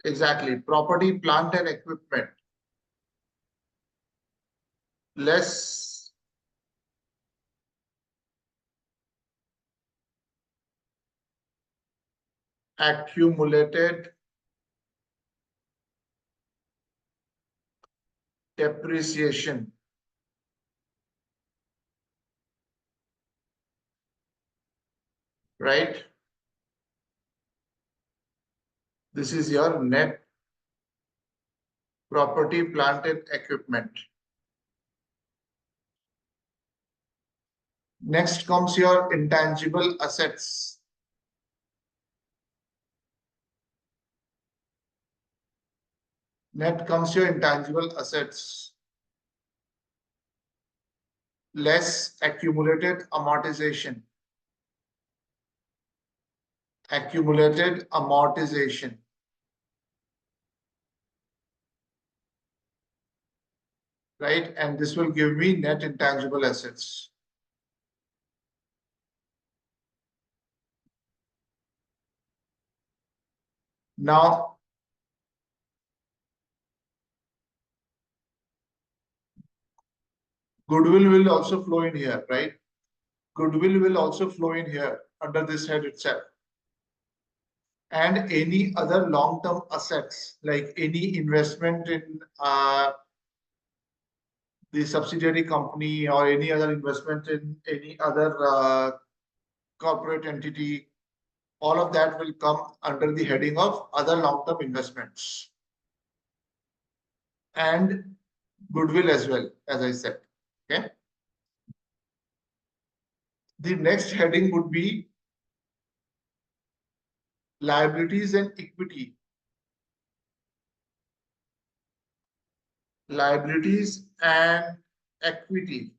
Exactly. Property, plant, and equipment. Less accumulated depreciation. Right? This is your net property, plant, and equipment. Next comes your intangible assets. Net comes your intangible assets. Less accumulated amortization. Accumulated amortization. Right? And this will give me net intangible assets. Now, goodwill will also flow in here, right? Goodwill will also flow in here under this head itself. And any other long-term assets, like any investment in the subsidiary company or any other investment in any other corporate entity, all of that will come under the heading of other long-term investments. And goodwill as well, as I said. Okay. The next heading would be liabilities and equity. Liabilities and equity.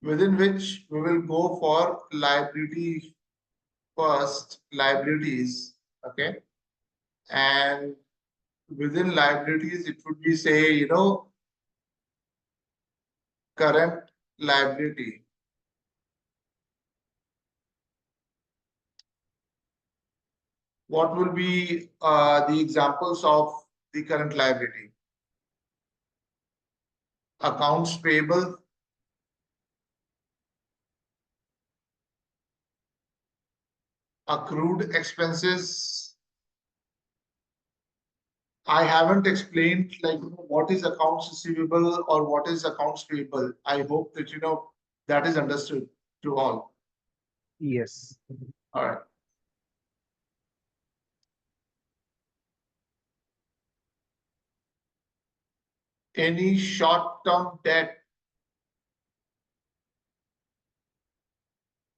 within which we will go for liability first, liabilities, okay? And within liabilities, it would be say, current liability. What will be the examples of the current liability? Accounts payable, accrued expenses. I haven't explained like what is accounts receivable or what is accounts payable. I hope that that is understood to all. Yes. All right. Any short-term debt,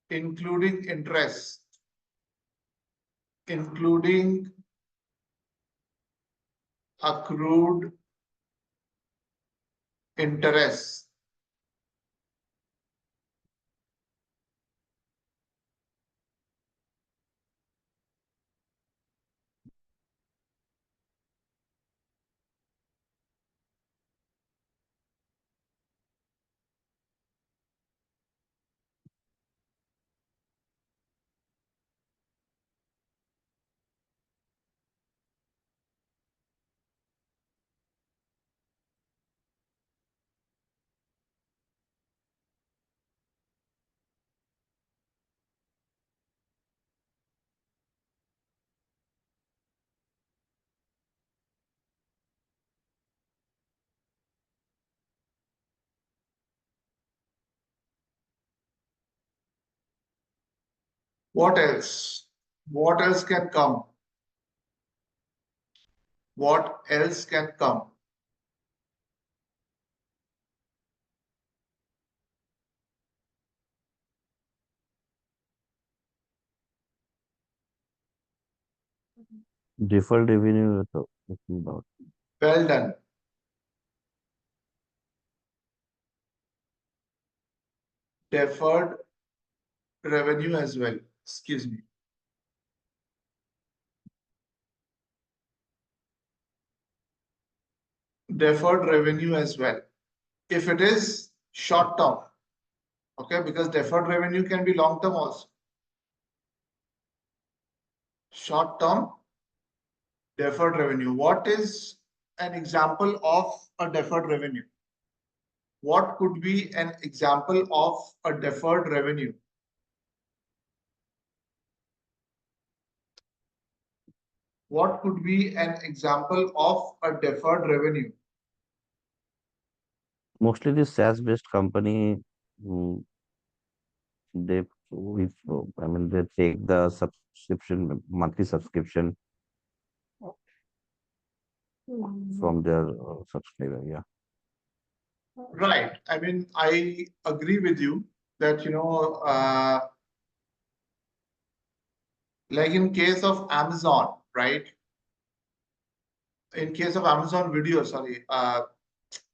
including interest, including accrued interest. What else? What else can come? What else can come? Deferred revenue you're talking about. Well done. Deferred revenue as well. Excuse me. Deferred revenue as well. If it is short term, okay, because deferred revenue can be long term also. Short term deferred revenue. What is an example of a deferred revenue? What could be an example of a deferred revenue? What could be an example of a deferred revenue? Mostly the SaaS-based company, mm, they with I mean they take the subscription monthly subscription from their subscriber. Yeah. Right. I mean, I agree with you that, like in case of Amazon, right? In case of Amazon Video, sorry,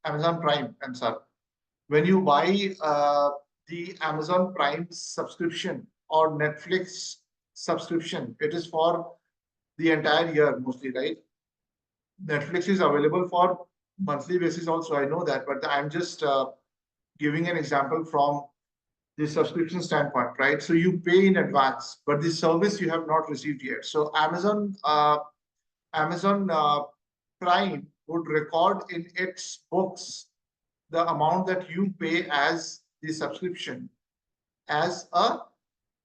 Amazon Prime, I'm sorry. When you buy the Amazon Prime subscription or Netflix subscription, it is for the entire year mostly, right? Netflix is available for monthly basis also. I know that, but I'm just giving an example from the subscription standpoint, right? So you pay in advance, but the service you have not received yet. So Amazon Prime would record in its books the amount that you pay as the subscription as a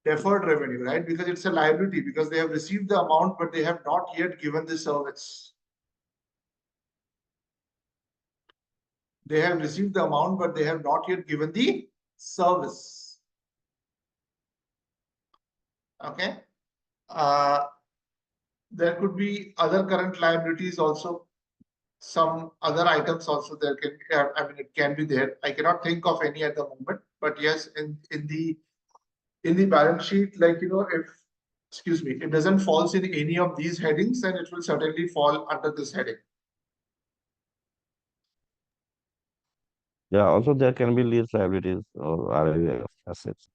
deferred revenue, right? Because it's a liability because they have received the amount, but they have not yet given the service. They have received the amount, but they have not yet given the service. Okay. Uh, there could be other current liabilities also. Some other items also there can, I mean, it can be there. I cannot think of any at the moment, but yes, in the balance sheet, like, if, excuse me, it doesn't falls in any of these headings, then it will certainly fall under this heading. Yeah, also there can be lease liabilities or ROE assets.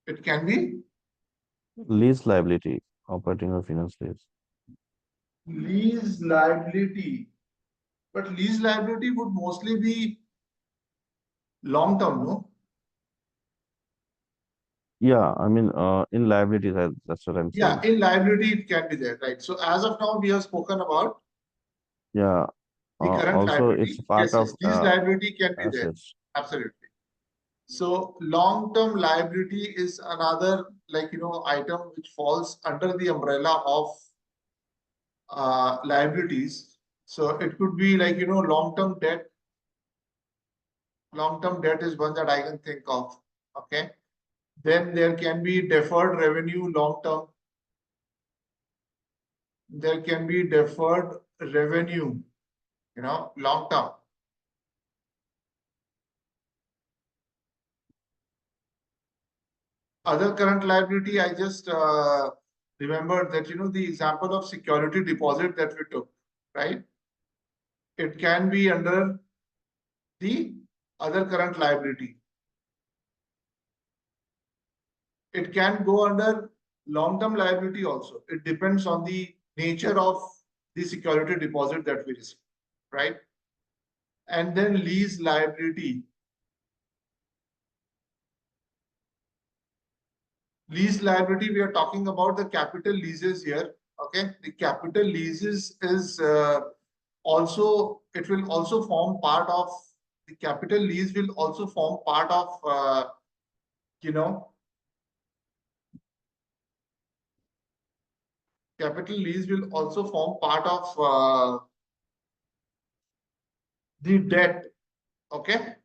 It can be Lease liability, operating or finance lease. lease liability, but lease liability would mostly be long term, no? Yeah, I mean, in liabilities, that's what I'm Yeah, saying. in liability it can be there, right? So as of now, we have spoken about Yeah, the current also it's liability. a part Yes, of yes, lease liability can be there. assets. Absolutely. So long-term liability is another, like, item which falls under the umbrella of liabilities. So it could be like, long-term debt. Long-term debt is one that I can think of. Okay. Then there can be deferred revenue long-term. There can be deferred revenue, long-term. Other current liability, I just remembered that, the example of security deposit that we took, right? It can be under the other current liability. It can go under long-term liability also. It depends on the nature of the security deposit that we receive, right? And then lease liability. Lease liability, we are talking about the capital leases here. Okay, the capital leases is also, it will also form part of the capital lease, will also form part of you know capital lease will also form part of the debt. Okay,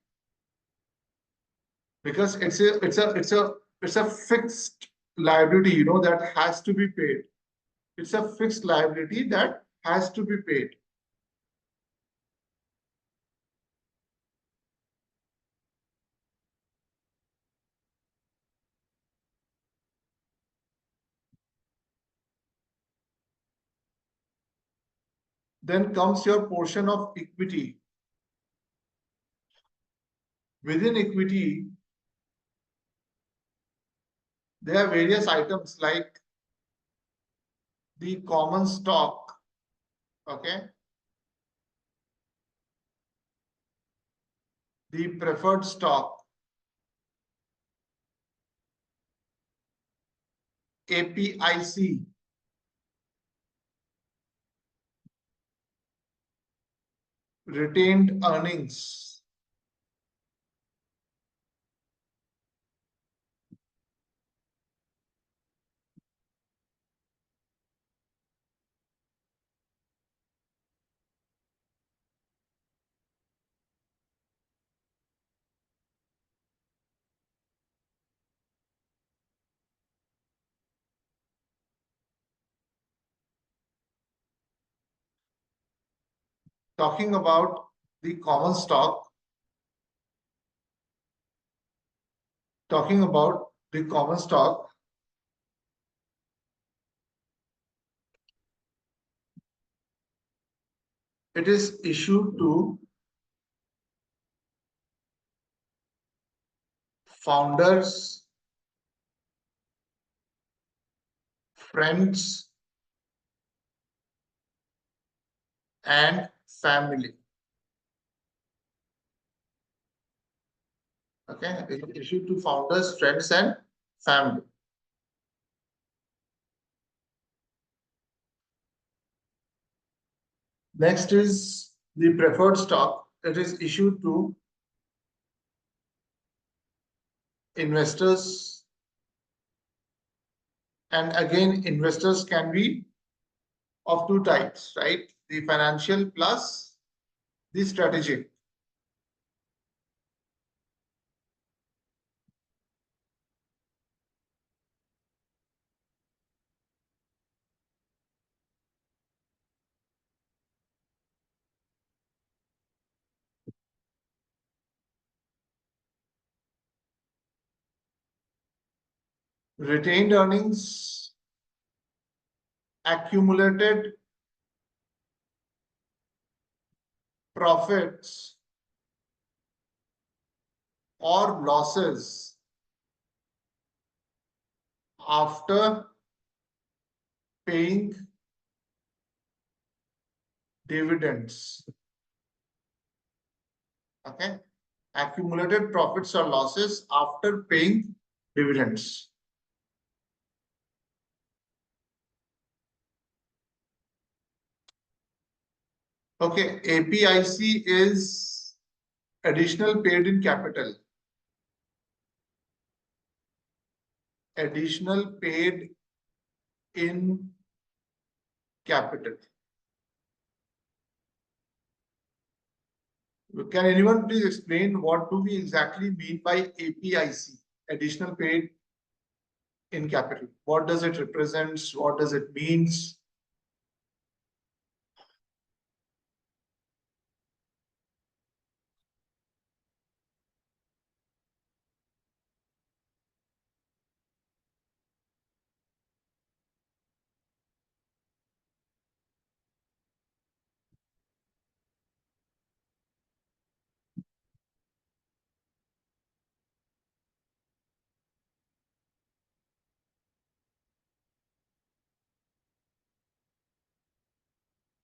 because it's a fixed liability, that has to be paid. It's a fixed liability that has to be paid. Then comes your portion of equity. Within equity, there are various items like the common stock, okay, the preferred stock, APIC, retained earnings. Talking about the common stock, talking about the common stock, it is issued to founders, friends, and family. Okay, it is issued to founders, friends, and family. Next is the preferred stock. It is issued to investors, and again, investors can be of two types, right? The financial plus the strategic. Retained earnings, accumulated profits, or losses after paying dividends. Okay. Accumulated profits or losses after paying dividends. Okay. APIC is additional paid in capital. Additional paid in capital. Can anyone please explain what do we exactly mean by APIC, additional paid in capital? What does it represent? What does it means?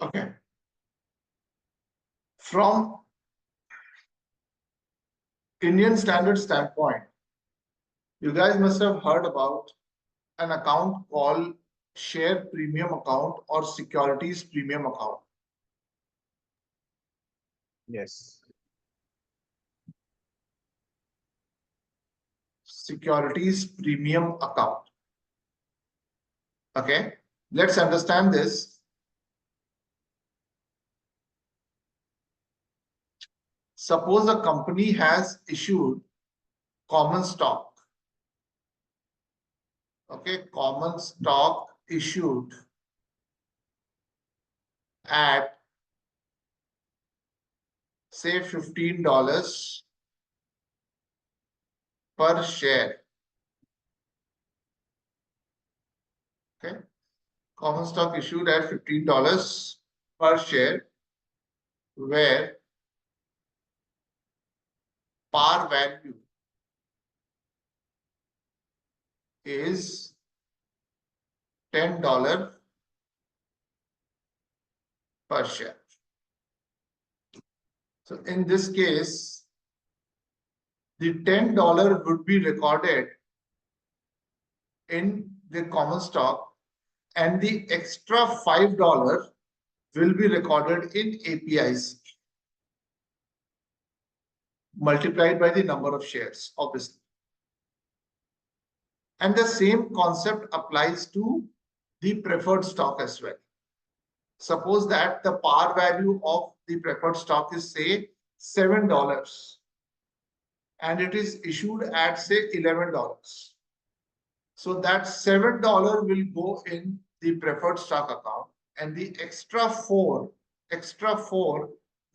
Okay. From Indian standard standpoint, you guys must have heard about an account called share premium account or securities premium account. Yes. Securities premium account. Okay. Let's understand this. Suppose a company has issued common stock. Okay, common stock issued at say $15 per share. Okay, common stock issued at $15 per share, where par value is $10 per share. So in this case, the $10 would be recorded in the common stock, and the extra $5 will be recorded in APIC, multiplied by the number of shares, obviously. And the same concept applies to the preferred stock as well. Suppose that the par value of the preferred stock is say $7 and it is issued at say $11. So that $7 will go in the preferred stock account, and the extra four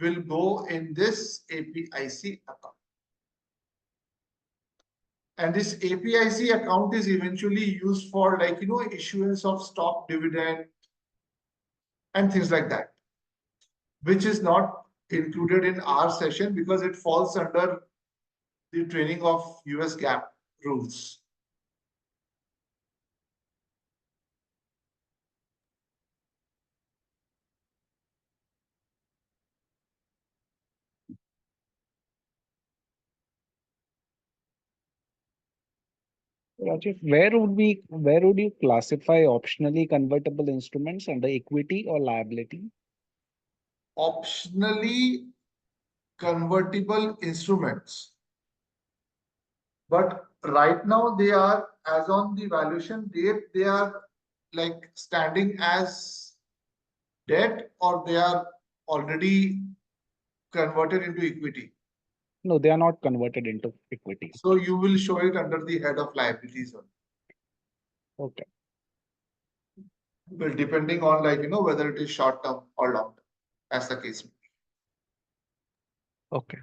will go in this APIC account. And this APIC account is eventually used for, like, issuance of stock dividend and things like that, which is not included in our session because it falls under the training of US GAAP rules. Rajiv, where would you classify optionally convertible instruments under equity or liability? Optionally convertible instruments. But right now they are, as on the valuation date, they are like standing as debt, or they are already converted into equity. No, they are not converted into equity. So you will show it under the head of liabilities only. Okay. Well, depending on, like, whether it is short term or long term, as the case may be. Okay.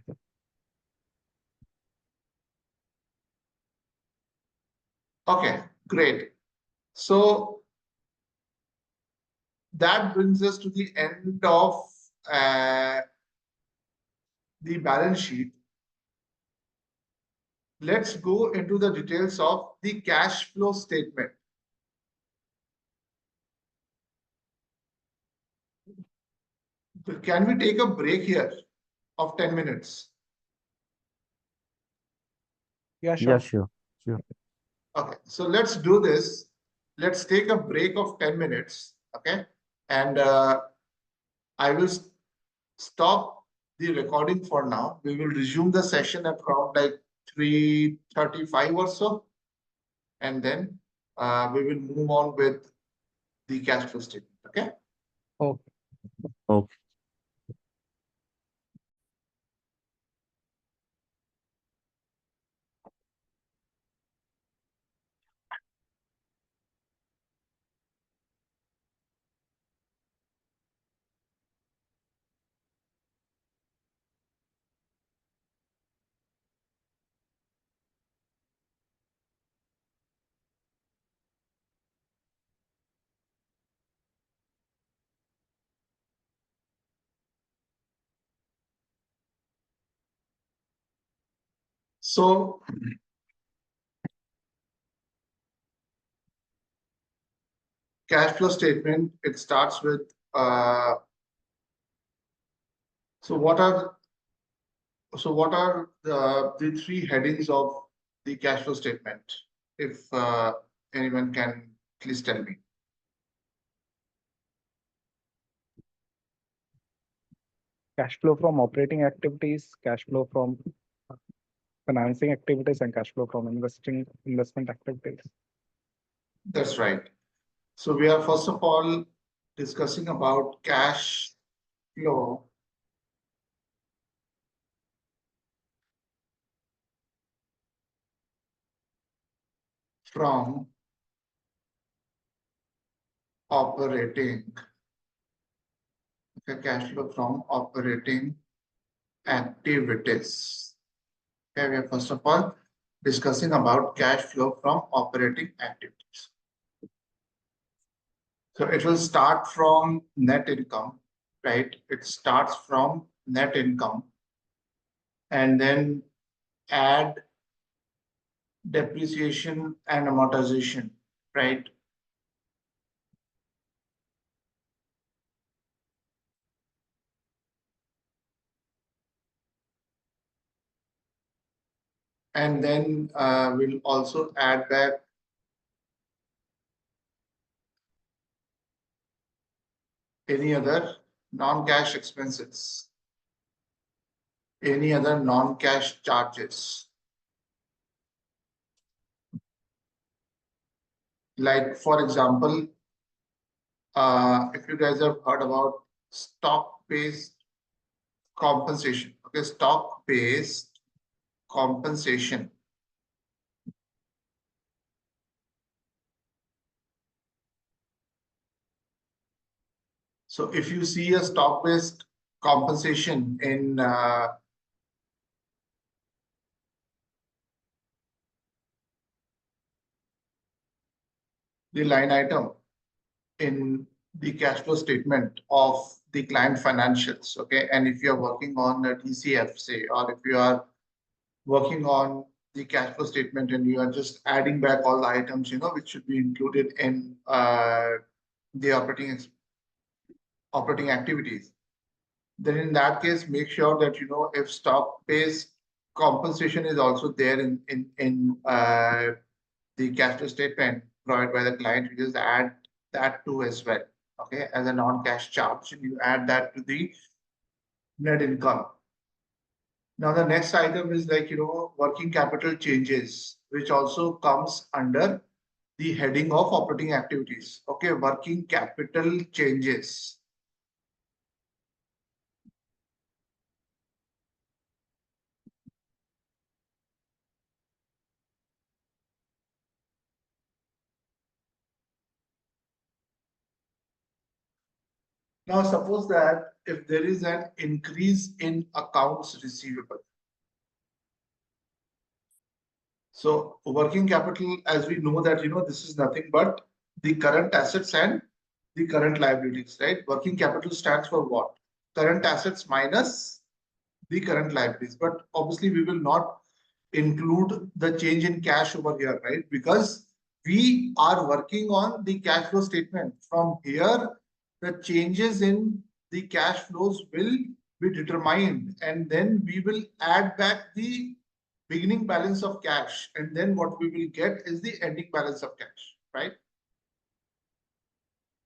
Okay, great. So that brings us to the end of the balance sheet. let's go into the details of the cash flow statement. Can we take a break here of 10 minutes? Yeah, Yeah, sure. sure, sure. Okay, so let's do this. Let's take a break of 10 minutes. Okay. And I will stop the recording for now. We will resume the session at around like 3:35 or so. And then we will move on with the cash flow statement. Okay. Okay. Okay. So cash flow statement, it starts with so what are the three headings of the cash flow statement? If anyone can please tell me. Cash flow from operating activities, cash flow from financing activities, and cash flow from investment activities. That's right. So we are first of all discussing about cash flow from operating, okay, cash flow from operating activities. Okay, we are first of all discussing about cash flow from operating activities. So it will start from net income, right? It starts from net income and then add depreciation and amortization, right? And then we'll also add back any other non-cash expenses, any other non-cash charges. Like, for example, if you guys have heard about stock-based compensation, okay, stock-based compensation. So if you see a stock-based compensation in the line item in the cash flow statement of the client financials, okay, and if you are working on a DCF, say, or if you are working on the cash flow statement and you are just adding back all the items, which should be included in the operating activities, then in that case, make sure that if stock-based compensation is also there in the cash flow statement provided by the client, you just add that too as well. Okay, as a non-cash charge, and you add that to the net income. Now the next item is like working capital changes, which also comes under the heading of operating activities. Okay, working capital changes. Now, suppose that if there is an increase in accounts receivable. So working capital, as we know that, this is nothing but the current assets and the current liabilities, right? Working capital stands for what? Current assets minus the current liabilities. But obviously we will not include the change in cash over here, right? Because we are working on the cash flow statement. From here, the changes in the cash flows will be determined, and then we will add back the beginning balance of cash, and then what we will get is the ending balance of cash, right?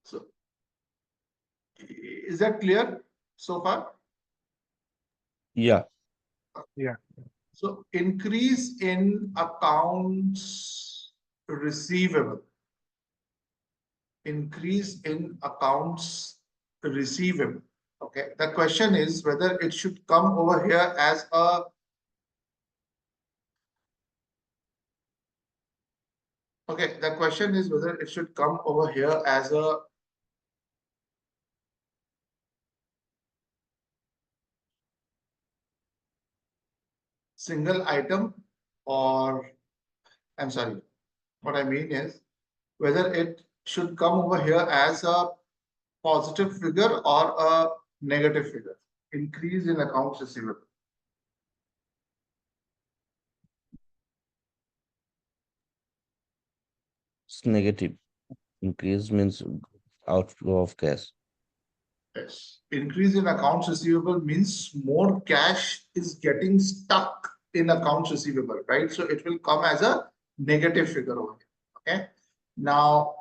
So is that clear so far? Yeah. Yeah. So increase in accounts receivable. Increase in accounts receivable. Okay. The question is whether it should come over here as a okay. The question is whether it should come over here as a single item, or I'm sorry, what I mean is whether it should come over here as a positive figure or a negative figure. Increase in accounts receivable. It's negative. Increase means outflow of cash. Yes. Increase in accounts receivable means more cash is getting stuck in accounts receivable, right? So it will come as a negative figure over here. Okay. Now,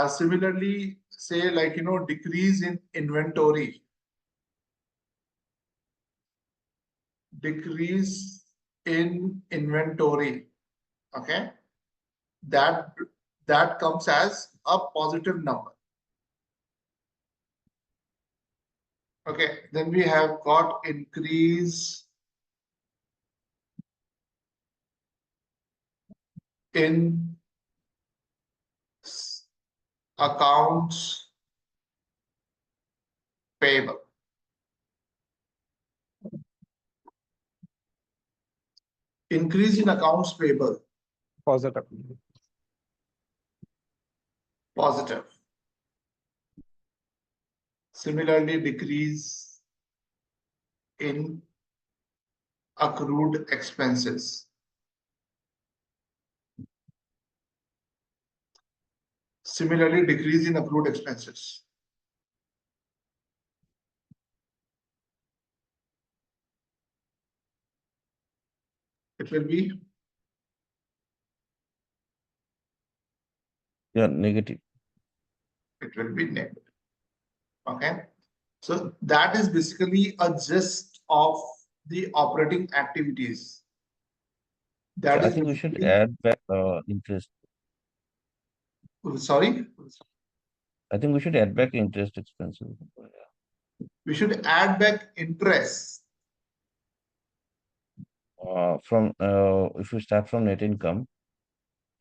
similarly, say like, decrease in inventory. Decrease in inventory. Okay. That that comes as a positive number. Okay. Then we have got increase in accounts payable. Increase in accounts payable, Positive. positive. Similarly, decrease in accrued expenses. Similarly, decrease in accrued expenses. It will be Yeah, negative. negative. Okay. So that is basically a gist of the operating activities. So That I is think we should basically, add back interest. sorry, I think we should add back interest expenses. we should add back interest. From if we start from net income,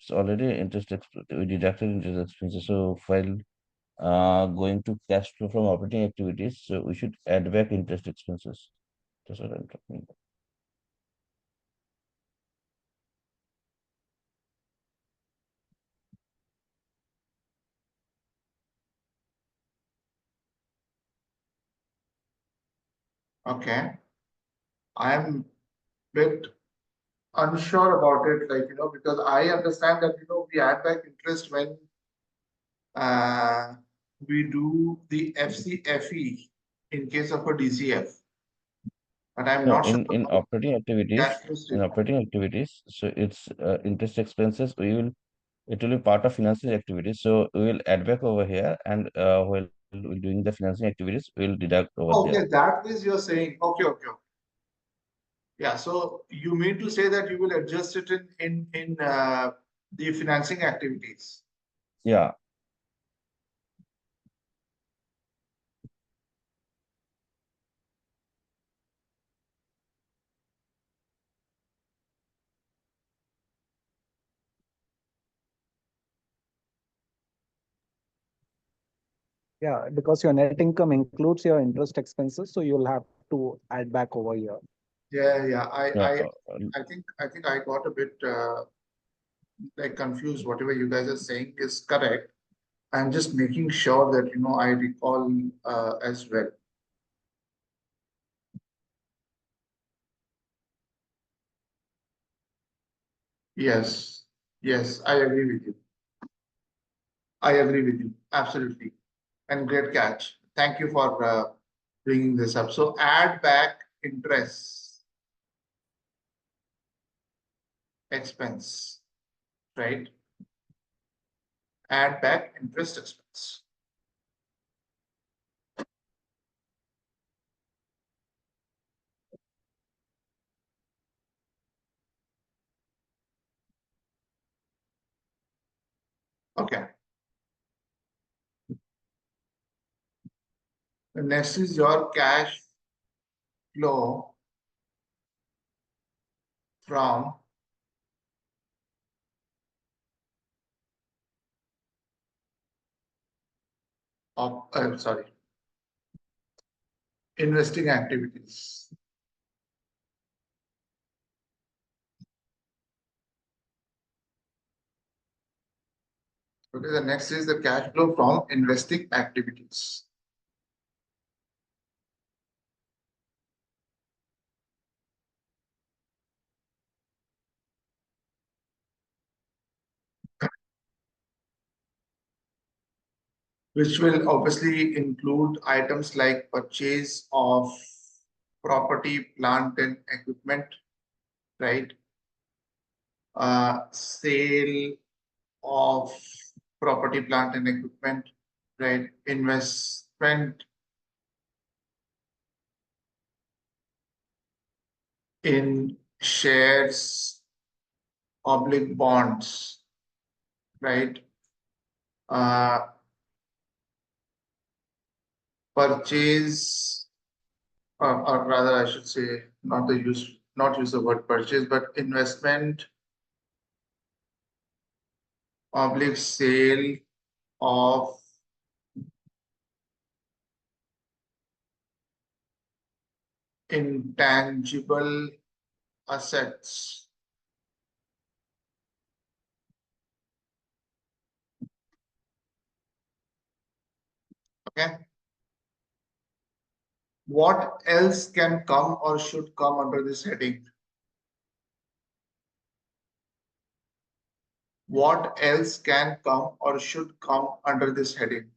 it's already we deducted interest expenses. So while going to cash flow from operating activities, so we should add back interest expenses. That's what I'm talking about. Okay. I am bit unsure about it, like, because I understand that, we add back interest when uh, we do the FCFE in case of a DCF. But I'm No, not sure in about operating cash activities, flow statement. so it's interest expenses. It will be part of financing activities. So we will add back over here, and while we're doing the financing activities, we'll deduct over there. Okay, that is you're saying. Okay, okay, okay. Yeah, so you mean to say that you will adjust it in the financing activities. Yeah. Yeah, because your net income includes your interest expenses, so you'll have to add back over here. Yeah, yeah. Yeah. I think I got a bit like confused. Whatever you guys are saying is correct. I'm just making sure that I recall as well. Yes, yes, I agree with you. I agree with you. Absolutely. And great catch. Thank you for bringing this up. So add back interest expense, right? Add back interest expense. Okay. The next is your cash flow from sorry, investing activities. Okay, the next is the cash flow from investing activities. Which will obviously include items like purchase of property, plant and equipment, right? Sale of property, plant and equipment, right? Investment in shares, public bonds, right? Uh, Purchase, or rather, I should say, not use the word purchase, but investment, public sale of intangible assets. Okay. What else can come or should come under this heading? What else can come or should come under this heading?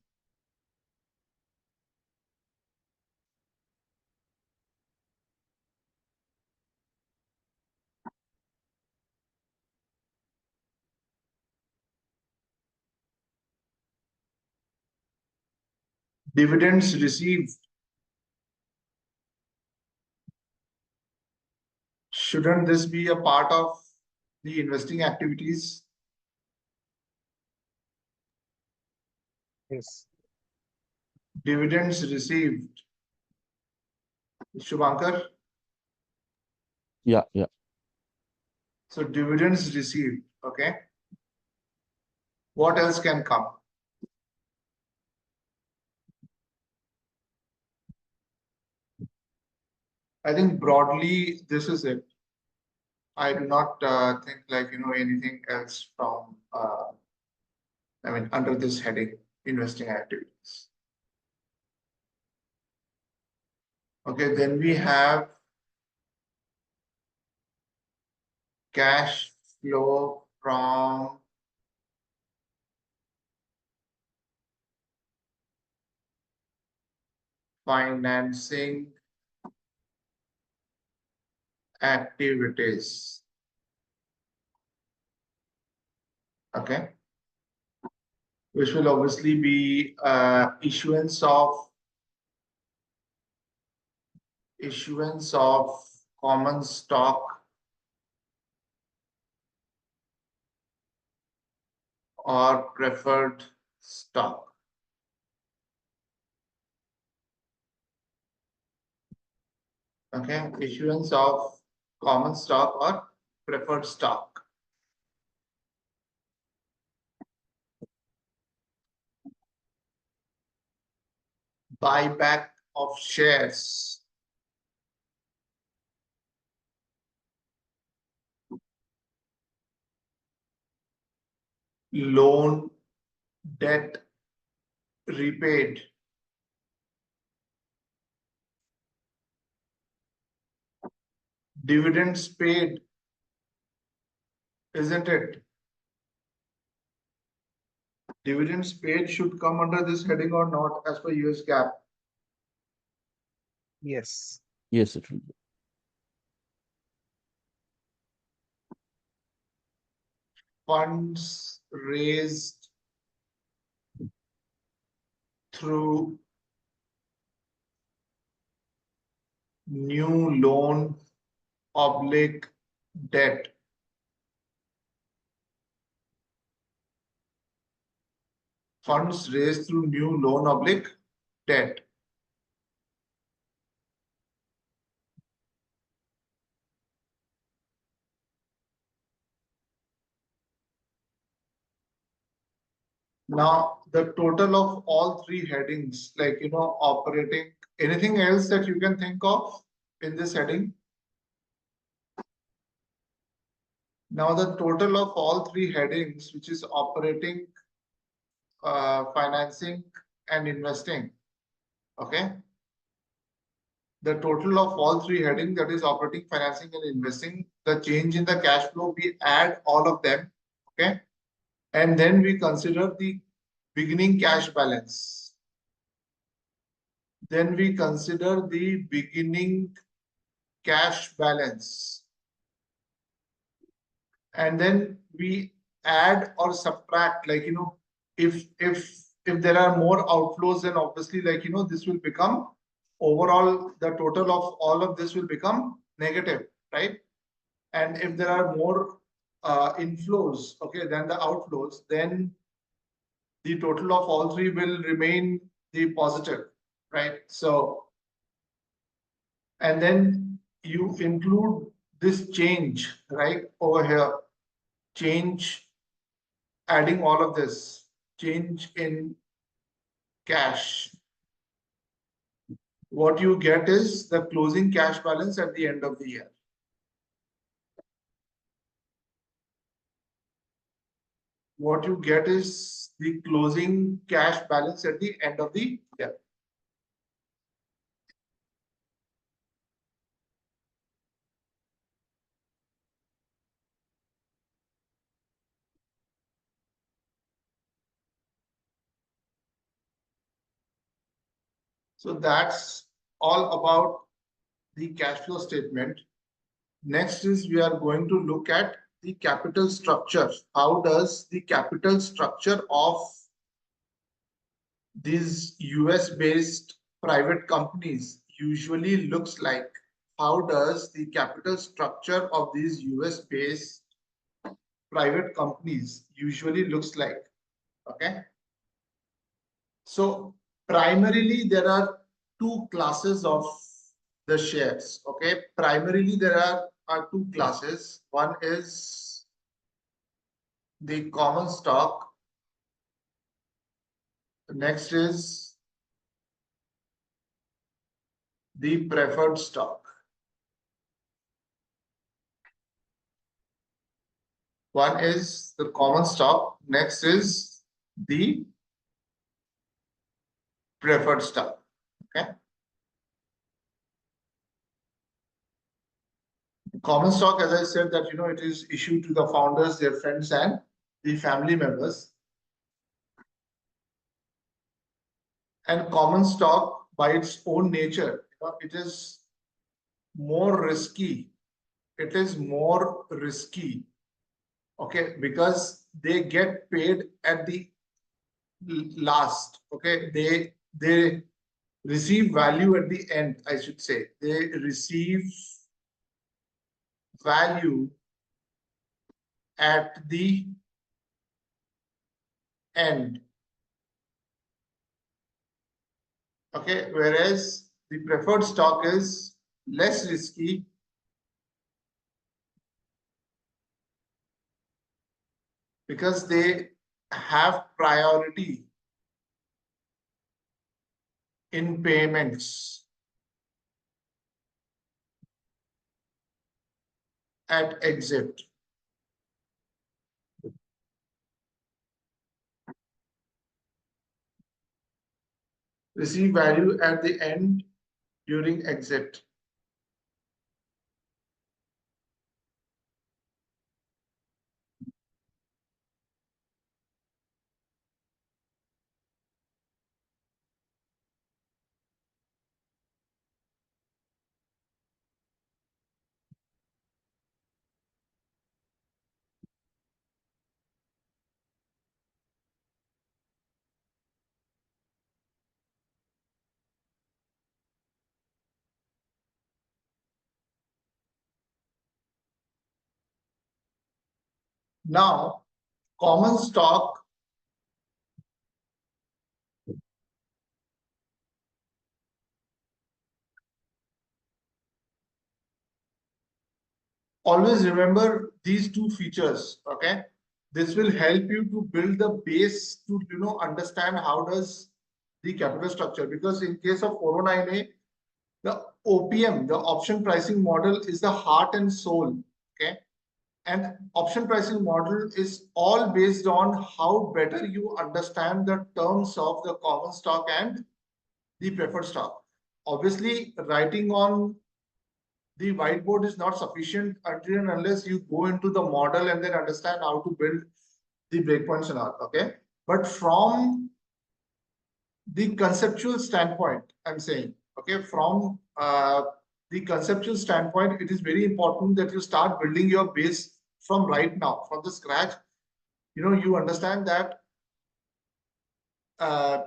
Dividends received. Shouldn't this be a part of the investing activities? Yes. Dividends received. Shubhankar? Yeah, yeah. So dividends received. Okay. What else can come? I think broadly this is it. I do not think like anything else from under this heading, investing activities. Okay, then we have cash flow from financing activities. Okay, which will obviously be issuance of common stock or preferred stock. Okay, issuance of common stock or preferred stock. Buyback of shares. Loan debt repaid. Dividends paid. isn't it? Dividends paid should come under this heading or not as per US GAAP? Yes. Yes, it will be. Funds raised through new loan oblique debt. Funds raised through new loan oblique debt. Now, the total of all three headings, like, operating, anything else that you can think of in this heading? Now, the total of all three headings, which is operating, financing, and investing, okay? The total of all three headings, that is operating, financing, and investing, the change in the cash flow, we add all of them, okay? And then we consider the beginning cash balance. Then we consider the beginning cash balance. And then we add or subtract, like, if there are more outflows, then obviously, like, this will become overall, the total of all of this will become negative, right? And if there are more inflows, okay, than the outflows, then the total of all three will remain the positive, right? So, and then you include this change right over here, change, adding all of this, change in cash. What you get is the closing cash balance at the end of the year. What you get is the closing cash balance at the end of the year. So that's all about the cash flow statement. Next is we are going to look at the capital structure. How does the capital structure of these US based private companies usually looks like? How does the capital structure of these US based private companies usually looks like? Okay. So primarily there are two classes of the shares. Okay. Primarily there are two classes. One is the common stock. Next is the preferred stock. One is the common stock. Next is the preferred stock. Okay. Common stock, as I said, that it is issued to the founders, their friends, and the family members. And common stock, by its own nature, it is more risky. It is more risky, okay, because they get paid at the last. Okay, they receive value at the end. I should say they receive value at the end. Okay, whereas the preferred stock is less risky because they have priority in payments at exit. Receive value at the end during exit. Now, common stock always remember these two features. Okay, this will help you to build the base to understand how does the capital structure, because in case of 409A, the OPM, the option pricing model, is the heart and soul. Okay, and option pricing model is all based on how better you understand the terms of the common stock and the preferred stock. Obviously, writing on the whiteboard is not sufficient until and unless you go into the model and then understand how to build the breakpoints and all. Okay, but from the conceptual standpoint, I'm saying, okay, from the conceptual standpoint, it is very important that you start building your base from right now, from the scratch. You understand that uh,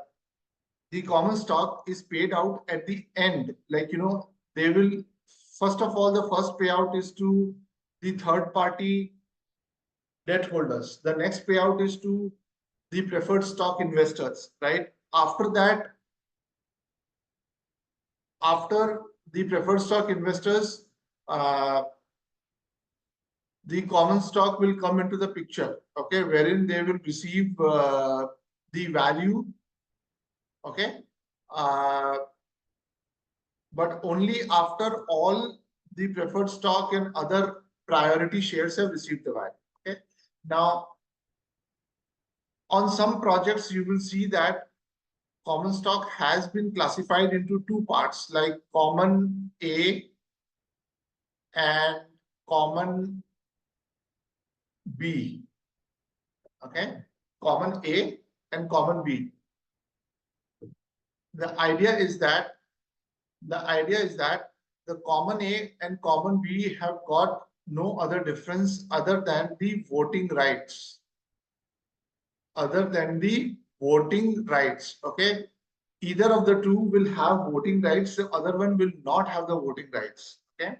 the common stock is paid out at the end. Like, they will, first of all, the first payout is to the third party debt holders. The next payout is to the preferred stock investors, right? After that, after the preferred stock investors, uh, the common stock will come into the picture, okay, wherein they will receive the value, okay, uh, but only after all the preferred stock and other priority shares have received the value. Okay. Now, on some projects, you will see that common stock has been classified into two parts, like common A and common B. Okay, common A and common B. The idea is that the common A and common B have got no other difference other than the voting rights. Okay, either of the two will have voting rights, the other one will not have the voting rights. Okay,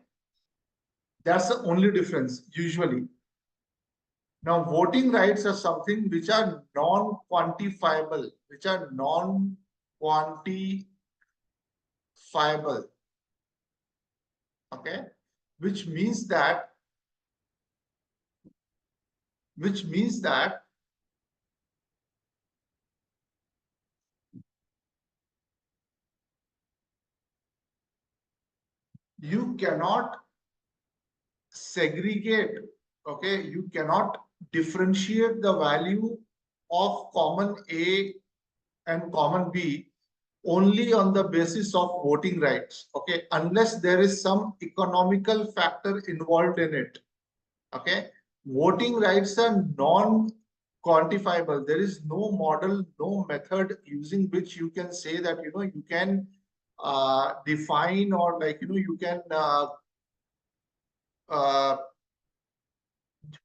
that's the only difference usually. Now, voting rights are something which are non-quantifiable, okay, which means that which means that you cannot segregate, okay, you cannot differentiate the value of common A and common B only on the basis of voting rights, okay, unless there is some economical factor involved in it. Okay, voting rights are non quantifiable. There is no model, no method using which you can say that you can define, or like you can uh,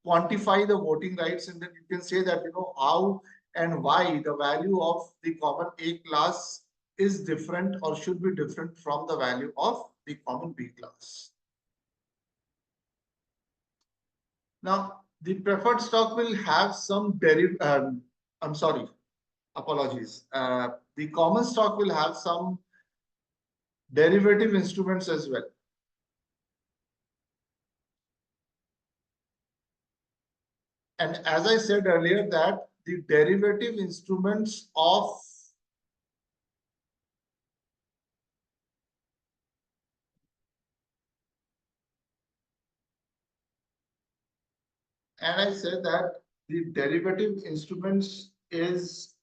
quantify the voting rights, and then you can say that how and why the value of the common A class is different or should be different from the value of the common B class. Now, the preferred stock will have some I'm sorry, apologies. The common stock will have some derivative instruments as well. And as I said earlier, that the derivative instruments of and I said that the derivative instruments is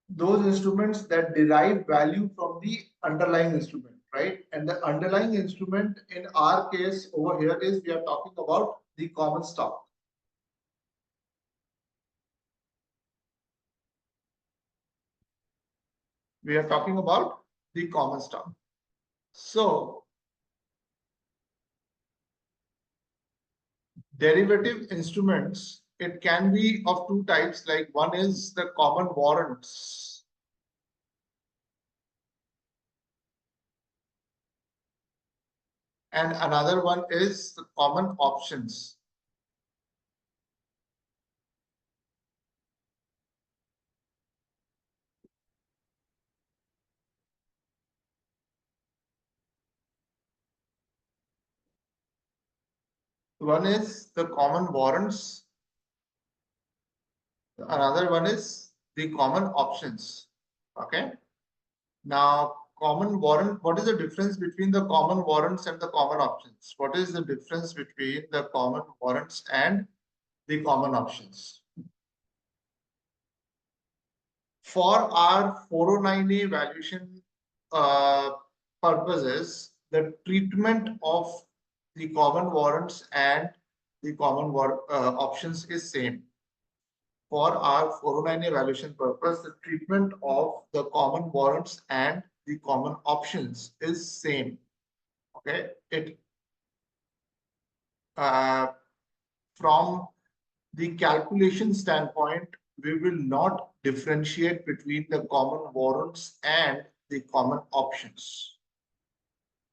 those instruments that derive value from the underlying instrument, right? And the underlying instrument in our case over here is we are talking about the common stock. We are talking about the common stock. So, derivative instruments, it can be of two types, like one is the common warrants. and another one is the common options. One is the common warrants, another one is the common options. Okay. Now, common warrant, what is the difference between the common warrants and the common options? What is the difference between the common warrants and the common options? For our 409A valuation purposes, the treatment of the common warrants and the common options is same. For our 409A valuation purpose, the treatment of the common warrants and the common options is same. Okay, it from the calculation standpoint, we will not differentiate between the common warrants and the common options.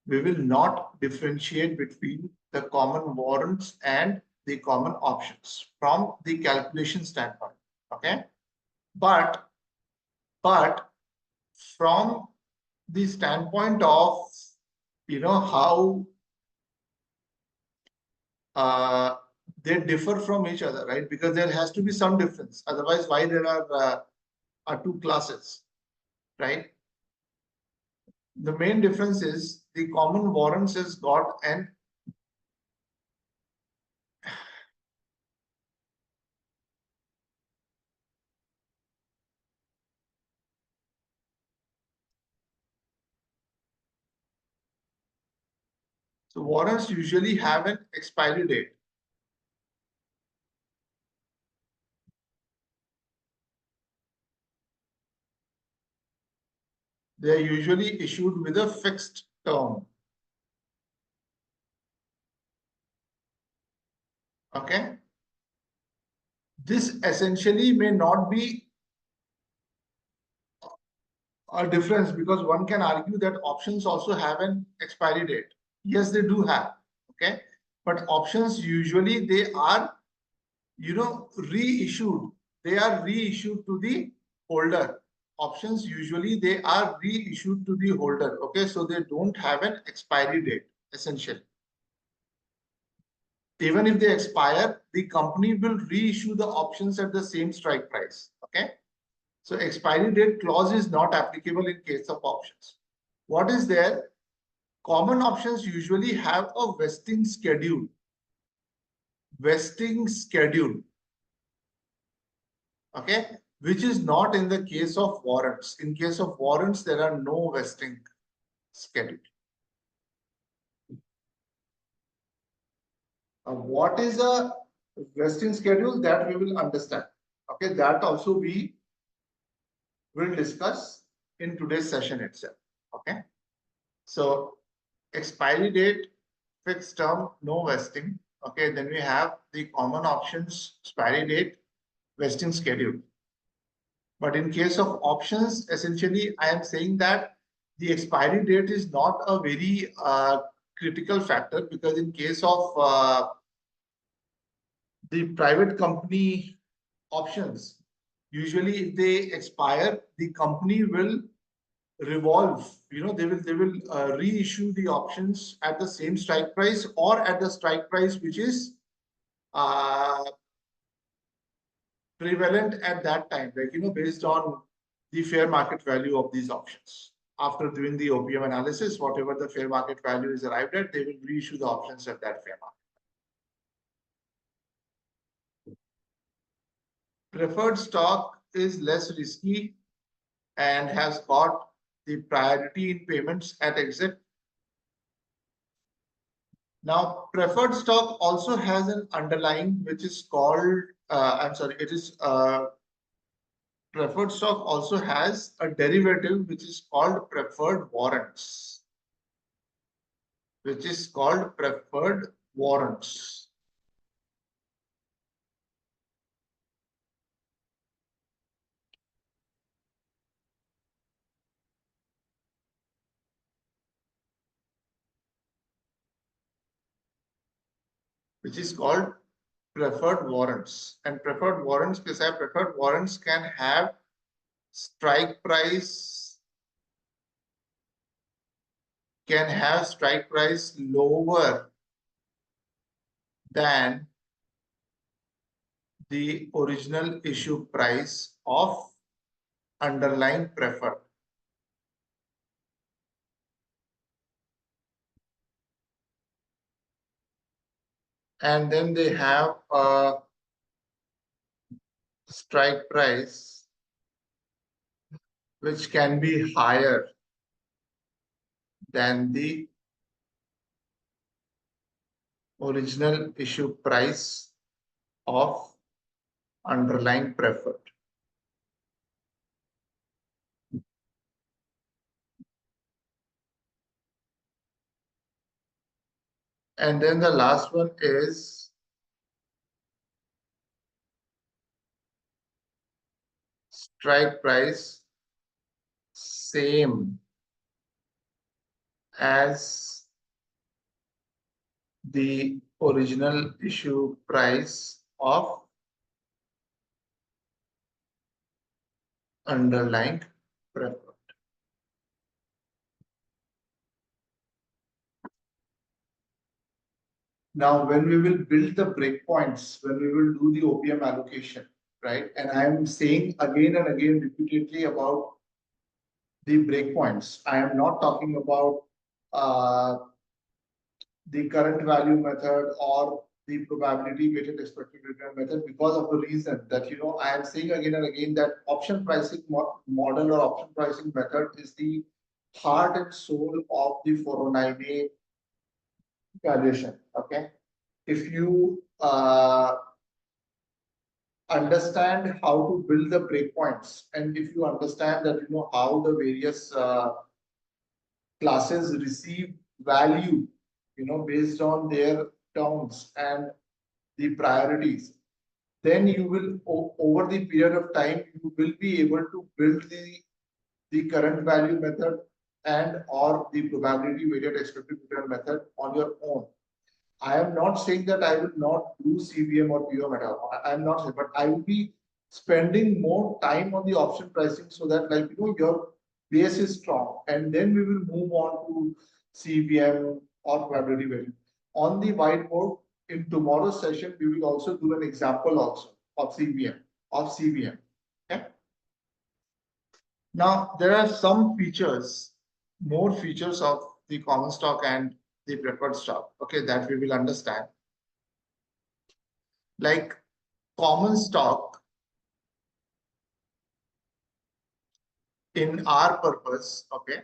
We will not differentiate between the common warrants and the common options from the calculation standpoint. Okay, but from the standpoint of how they differ from each other, right? Because there has to be some difference. Otherwise, why there are two classes, right? The main difference is the common warrants has got an so warrants usually have an expiry date. They are usually issued with a fixed term. Okay. This essentially may not be a difference because one can argue that options also have an expiry date. Yes, they do have. Okay. But options usually they are reissued. They are reissued to the holder. Options usually they are reissued to the holder. Okay, so they don't have an expiry date essentially. Even if they expire, the company will reissue the options at the same strike price. Okay, so expiry date clause is not applicable in case of options. What is there? Common options usually have a vesting schedule. Vesting schedule. Okay, which is not in the case of warrants. In case of warrants, there are no vesting schedule. What is a vesting schedule that we will understand? Okay, that also we will discuss in today's session itself. Okay, so expiry date, fixed term, no vesting. Okay, then we have the common options, expiry date, vesting schedule. But in case of options, essentially, I am saying that the expiry date is not a very critical factor because in case of the private company options, usually if they expire, the company will revolve. They will reissue the options at the same strike price or at the strike price which is uh, prevalent at that time, like based on the fair market value of these options. After doing the OPM analysis, whatever the fair market value is arrived at, they will reissue the options at that fair market. Preferred stock is less risky and has got the priority in payments at exit. Now, preferred stock also has an underlying which is called, I'm sorry, it is preferred stock also has a derivative which is called preferred warrants. Which is called preferred warrants. which is called preferred warrants. And preferred warrants, preferred warrants can have strike price lower than the original issue price of underlying preferred. And then they have a strike price which can be higher than the original issue price of underlying preferred. And then the last one is strike price same as the original issue price of underlying preferred. Now, when we will build the breakpoints, when we will do the OPM allocation, right? And I am saying again and again repeatedly about the breakpoints. I am not talking about the current value method or the probability weighted expected return method, because of the reason that, I am saying again and again that option pricing model or option pricing method is the heart and soul of the 409A valuation. Okay. If you understand how to build the breakpoints, and if you understand that, how the various classes receive value, based on their terms and the priorities, then you will, over the period of time, you will be able to build the current value method and or the probability weighted expected return method on your own. I am not saying that I will not do CVM or POM at all. I am not saying, but I will be spending more time on the option pricing so that, like, your base is strong, and then we will move on to CVM or probability weighting. On the whiteboard in tomorrow's session, we will also do an example also of CVM. Okay. Now there are some features, more features of the common stock and the preferred stock, okay, that we will understand. Like common stock, in our purpose, okay,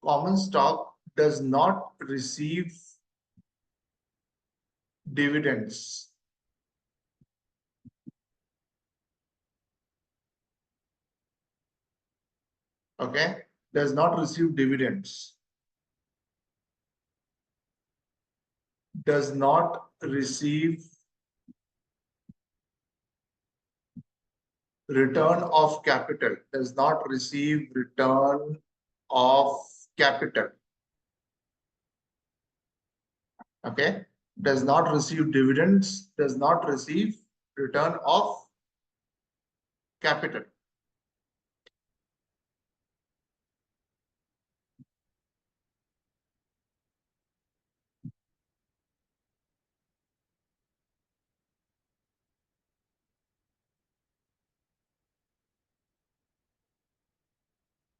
common stock does not receive dividends. Okay, does not receive dividends. Does not receive return of capital, does not receive return of capital. Okay, does not receive dividends, does not receive return of capital.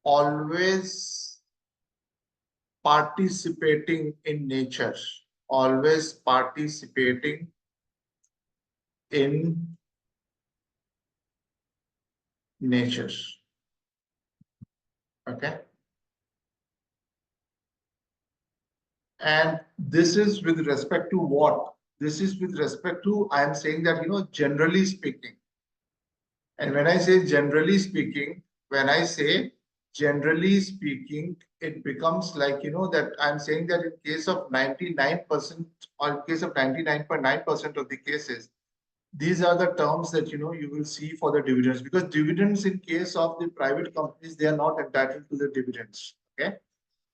Always participating in nature, always participating in nature. Okay. And this is with respect to what? This is with respect to, I am saying that, generally speaking. And when I say generally speaking, when I say generally speaking, it becomes like, that I'm saying that in case of 99% or in case of 99.9% of the cases, these are the terms that, you will see for the dividends, because dividends in case of the private companies, they are not entitled to the dividends. Okay.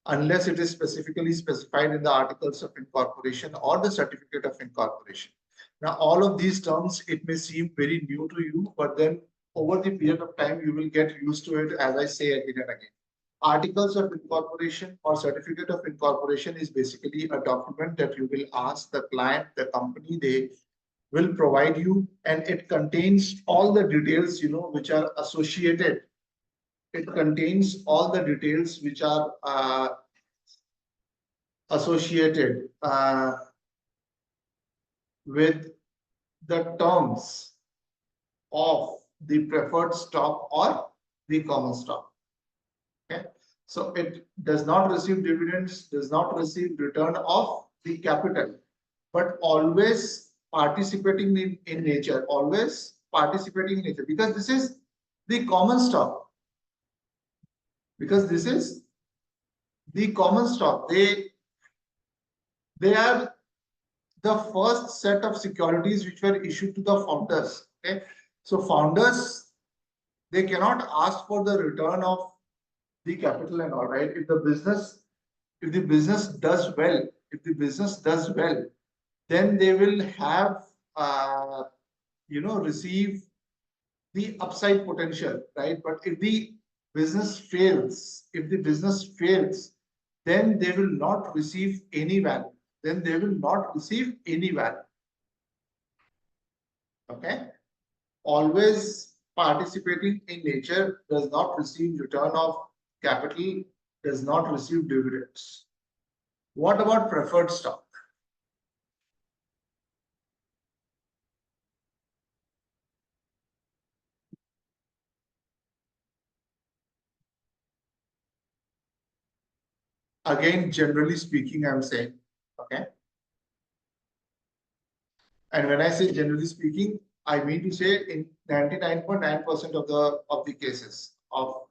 Unless it is specifically specified in the articles of incorporation or the certificate of incorporation. Now, all of these terms, it may seem very new to you, but then over the period of time, you will get used to it, as I say again and again. Articles of incorporation or certificate of incorporation is basically a document that you will ask the client, the company, they will provide you, and it contains all the details, which are associated. It contains all the details which are associated with the terms of the preferred stock or the common stock. Okay, so it does not receive dividends, does not receive return of the capital, but always participating in nature, always participating in nature, because this is the common stock. Because this is the common stock. They are the first set of securities which were issued to the founders. Okay, so founders, they cannot ask for the return of the capital and all, right? If the business does well, then they will have receive the upside potential, right? But if the business fails, then they will not receive any value. Okay. Always participating in nature, does not receive return of capital, does not receive dividends. What about preferred stock? Again, generally speaking, I'm saying, okay. And when I say generally speaking, I mean to say in 99.9% of the cases of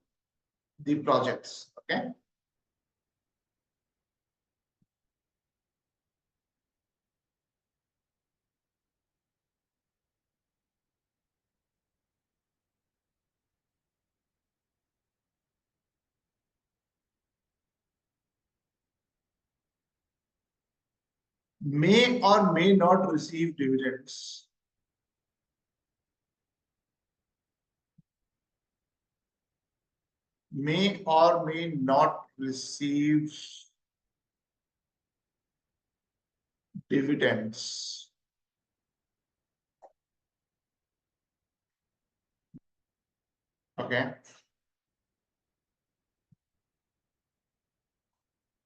the projects, okay. May or may not receive dividends. May or may not receive dividends. Okay.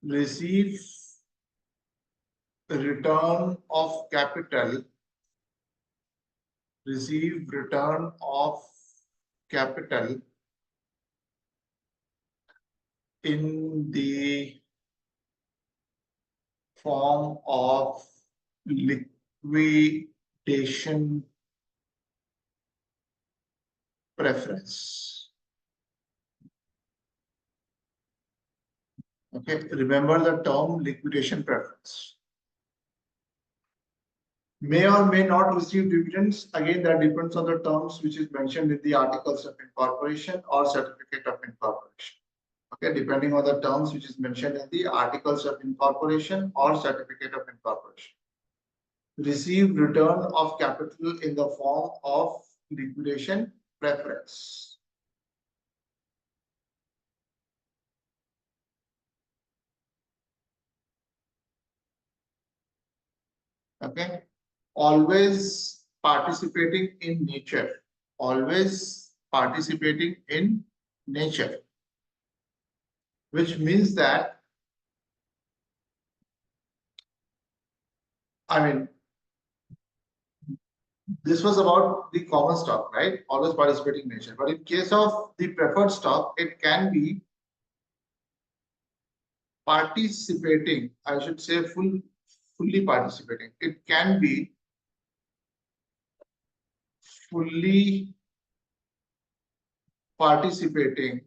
Receive return of capital. Receive return of capital in the form of liquidation preference. Okay, remember the term liquidation preference. May or may not receive dividends. Again, that depends on the terms which is mentioned in the articles of incorporation or certificate of incorporation. Okay, depending on the terms which is mentioned in the articles of incorporation or certificate of incorporation. Receive return of capital in the form of liquidation preference. Okay, always participating in nature. Always participating in nature, which means that, I mean, this was about the common stock, right? Always participating in nature. But in case of the preferred stock, it can be participating, I should say fully participating. It can be fully participating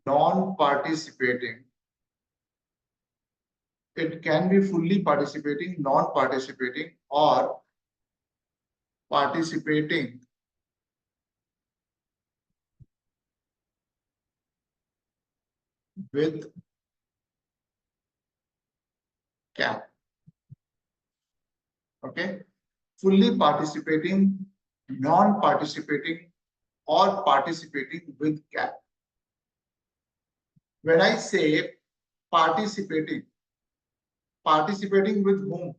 non-participating. It can be fully participating, non-participating, or participating with cap. Okay, fully participating, non-participating, or participating with cap. When I say participating, participating with whom?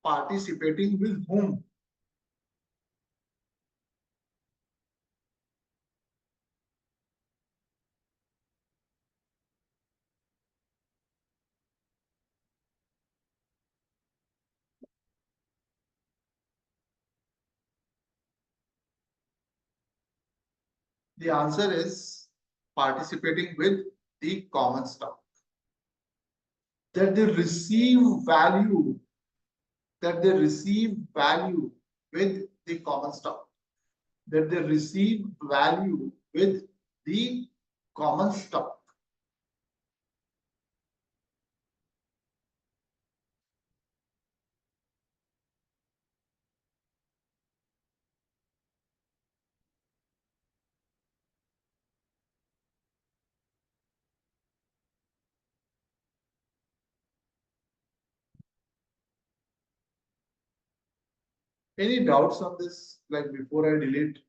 Participating with whom? The answer is participating with the common stock. That they receive value, that they receive value with the common stock. That they receive value with the common stock. Any doubts on this, like before I delete?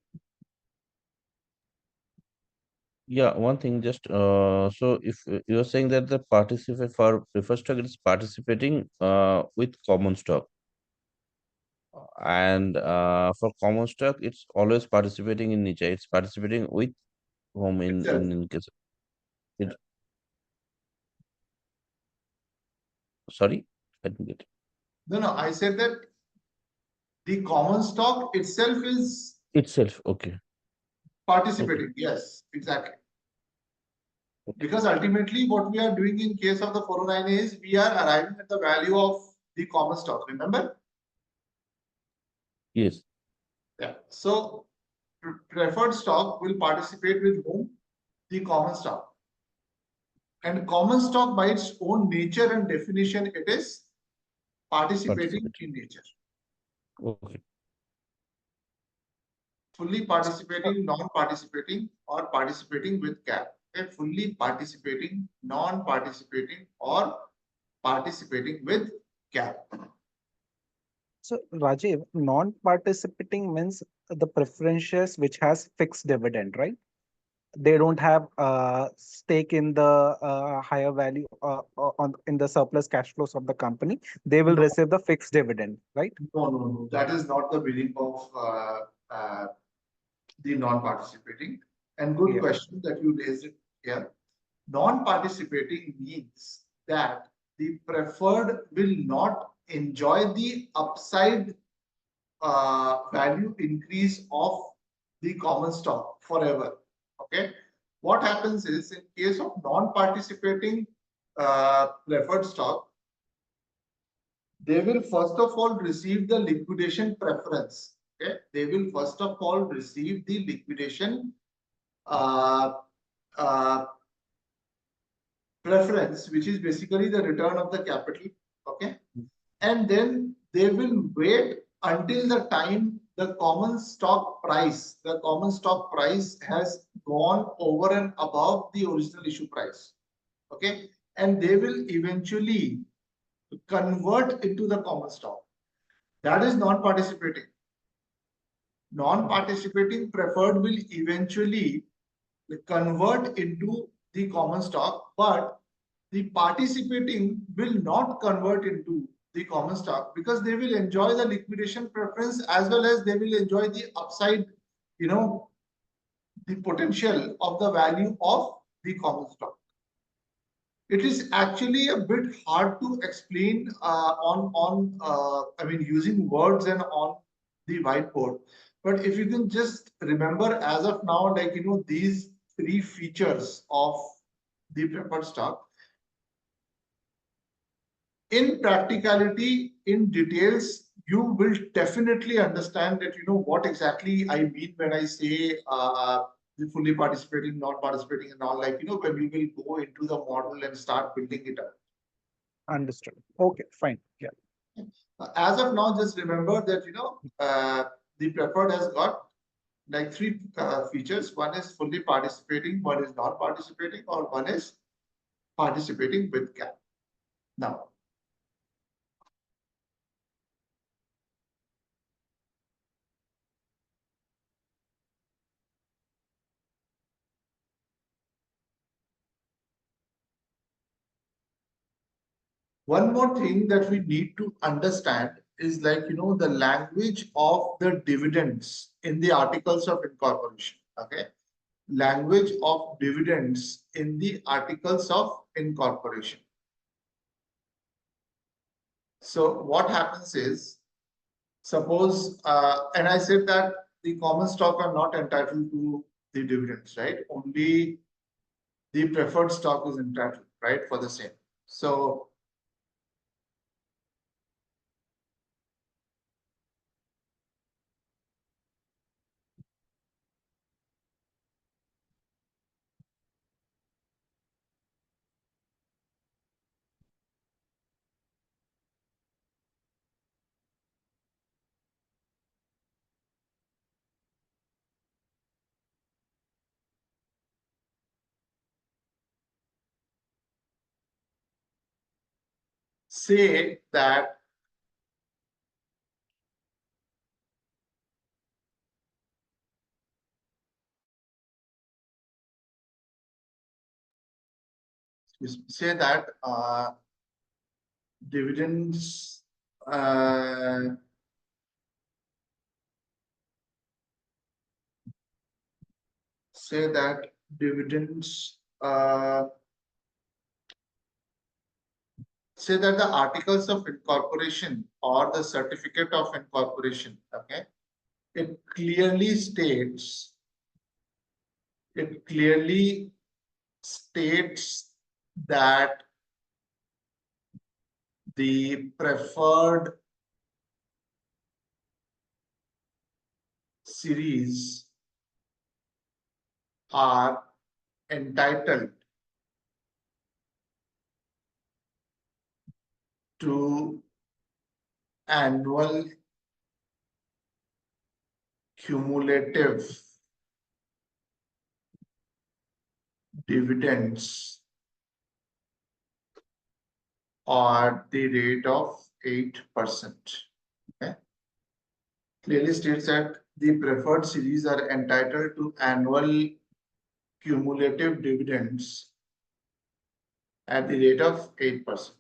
Yeah, one thing just so if you're saying that the participate for preferred stock is participating with common stock, and for common stock it's always participating in nature. It's participating with whom Itself. in case it, sorry, I didn't get it. No, no, I said that the common stock itself is Itself. Okay. Okay. participating. Yes, exactly. Okay. Because ultimately what we are doing in case of the 409 is we are arriving at the value of the common stock. Remember? Yes. Yeah. So preferred stock will participate with whom? The common stock. And common stock by its own nature and definition, it is participating Participate. in nature. Okay. Fully participating, non-participating, or participating with cap. Okay, fully participating, non-participating, or participating with cap. So Rajiv, non-participating means the preferences which has fixed dividend, right? They don't have stake in the higher value on in the surplus cash flows of the company. They will No, receive the fixed dividend, right? no, no, no. That is not the meaning of the non-participating. And good Yeah, question that you raised it here. Non-participating means that the preferred will not enjoy the upside value increase of the common stock forever. Okay. What happens is in case of non-participating preferred stock, they will first of all receive the liquidation preference. Okay. They will first of all receive the liquidation uh, uh, preference, which is basically the return of the capital. Okay. And then they will wait until the time the common stock price has gone over and above the original issue price. Okay. And they will eventually convert into the common stock. That is non-participating. Non-participating preferred will eventually convert into the common stock, but the participating will not convert into the common stock because they will enjoy the liquidation preference as well as they will enjoy the upside, you know, the potential of the value of the common stock. It is actually a bit hard to explain I mean using words and on the whiteboard. But if you can just remember as of now, like these three features of the preferred stock, in practicality, in details, you will definitely understand that what exactly I mean when I say the fully participating, not participating, and all. Like when we will go into the model and start building it up. understood. Okay, fine. Yeah. As of now, just remember that the preferred has got like three features. One is fully participating, one is not participating, or one is participating with cap. Now, one more thing that we need to understand is like, the language of the dividends in the articles of incorporation. Okay. Language of dividends in the articles of incorporation. So what happens is, suppose, and I said that the common stock are not entitled to the dividends, right? Only the preferred stock is entitled, right, for the same. So say that say that dividends say that dividends say that the articles of incorporation or the certificate of incorporation, okay, it clearly states it clearly states that the preferred series are entitled to annual cumulative dividends at the rate of 8%. Okay. Clearly states that the preferred series are entitled to annual cumulative dividends at the rate of 8%.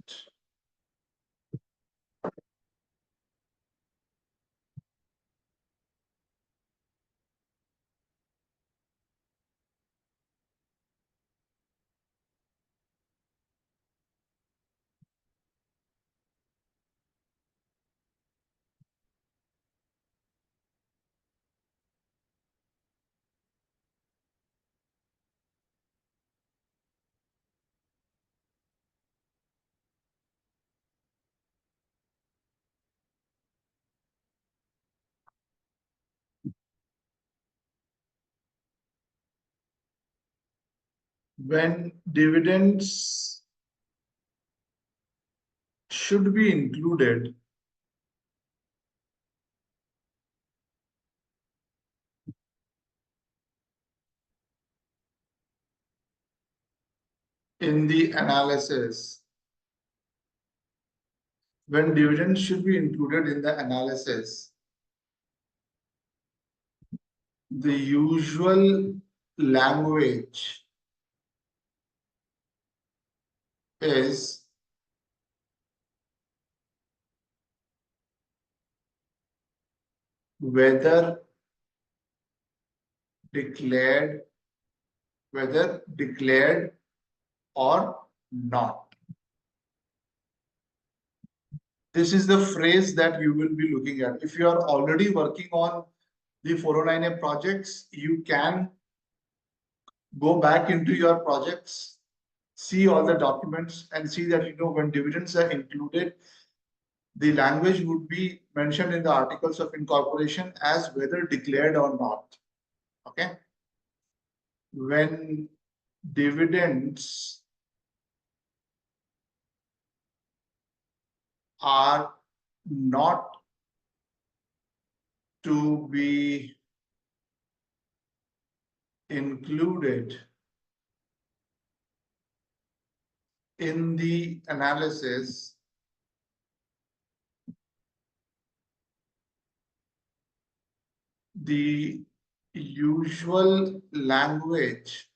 When dividends should be included in the analysis, when dividends should be included in the analysis, the usual language is whether declared, or not. This is the phrase that you will be looking at. If you are already working on the 409A projects, you can go back into your projects, see all the documents and see that, when dividends are included, the language would be mentioned in the articles of incorporation as whether declared or not. Okay. When dividends are not to be included in the analysis, the usual language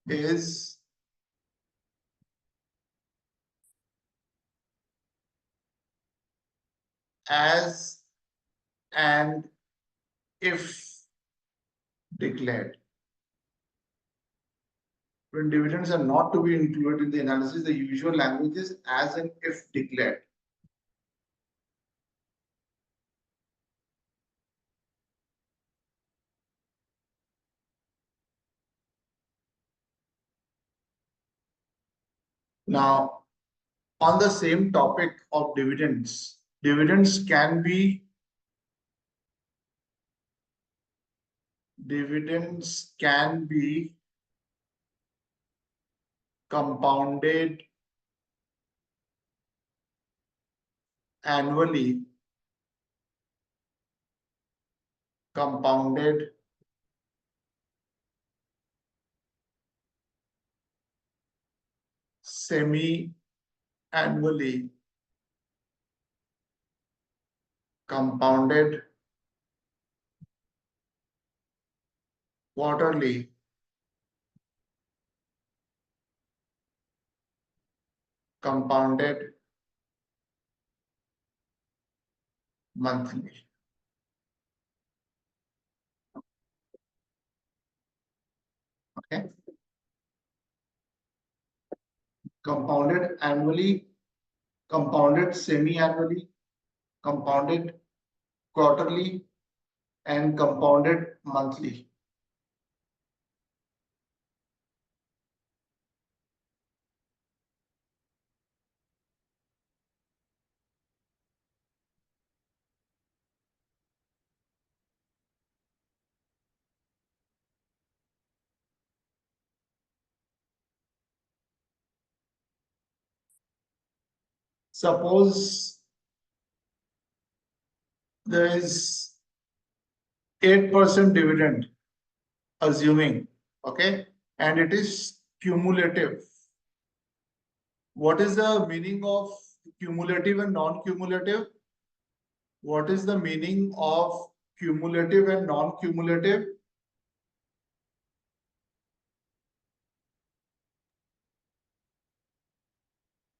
is as and if declared. When dividends are not to be included in the analysis, the usual language is as and if declared. Now, on the same topic of dividends, dividends can be compounded annually, compounded semi-annually, compounded quarterly, compounded monthly. Okay. Compounded annually, compounded semi-annually, compounded quarterly, and compounded monthly. Suppose there is 8% dividend, assuming, okay, and it is cumulative. What is the meaning of cumulative and non-cumulative? What is the meaning of cumulative and non-cumulative?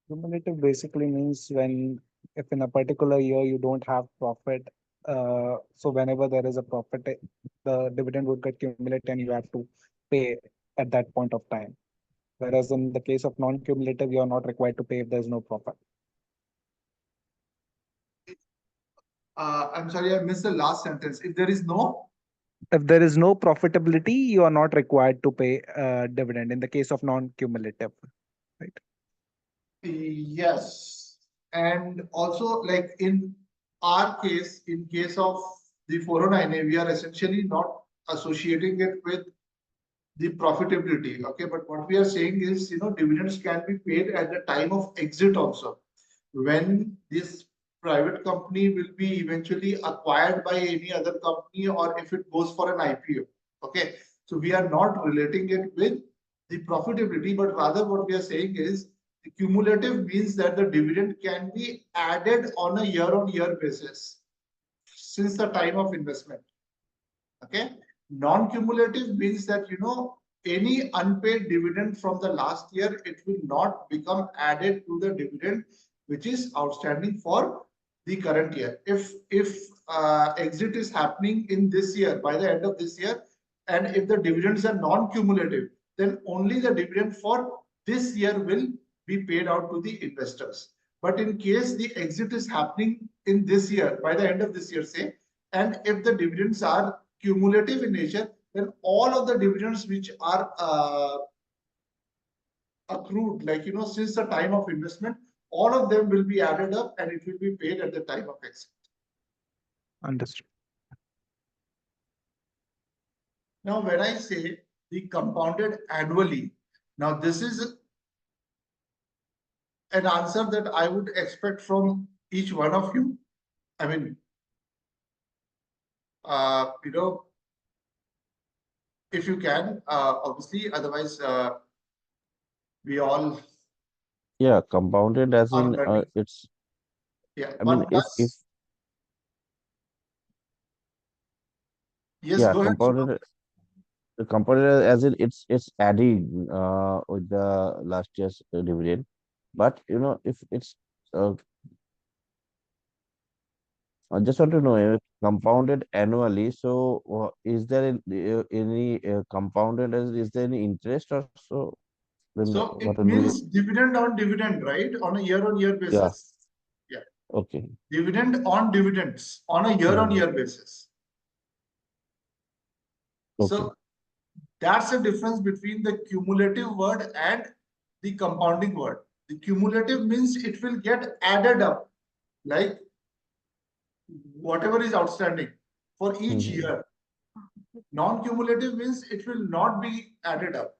Cumulative basically means when, if in a particular year you don't have profit, so whenever there is a profit, the dividend would get cumulated and you have to pay at that point of time. Whereas in the case of non-cumulative, you are not required to pay if there's no profit. I'm sorry, I missed the last sentence. If there is no, If there is no profitability, you are not required to pay dividend in the case of non-cumulative, right? yes, and also like in our case, in case of the 409A, we are essentially not associating it with the profitability. Okay, but what we are saying is, dividends can be paid at the time of exit also, when this private company will be eventually acquired by any other company, or if it goes for an IPO. Okay, so we are not relating it with the profitability, but rather what we are saying is the cumulative means that the dividend can be added on a year-on-year basis since the time of investment. Okay, non-cumulative means that any unpaid dividend from the last year, it will not become added to the dividend which is outstanding for the current year. If exit is happening in this year, by the end of this year, and if the dividends are non-cumulative, then only the dividend for this year will be paid out to the investors. But in case the exit is happening in this year, by the end of this year, say, and if the dividends are cumulative in nature, then all of the dividends which are accrued, like, since the time of investment, all of them will be added up and it will be paid at the time of exit. Understood. Now, when I say the compounded annually, now this is an answer that I would expect from each one of you. I mean, if you can, obviously, otherwise, we all Yeah, compounded as are in learning. it's. Yeah, I mean, one if plus. Yes, yeah, go ahead, Shubham. compounded as in it's adding with the last year's dividend. But if it's I just want to know compounded annually. So is there any compounded as is there any interest or so? Then So what it will be? means dividend on dividend, right? On a year-on-year Yeah. basis. Yeah, Okay. dividend on dividends on a Hmm. year-on-year basis. Okay. So that's the difference between the cumulative word and the compounding word. The cumulative means it will get added up, like whatever is outstanding for each Hmm. year. Non-cumulative means it will not be added up.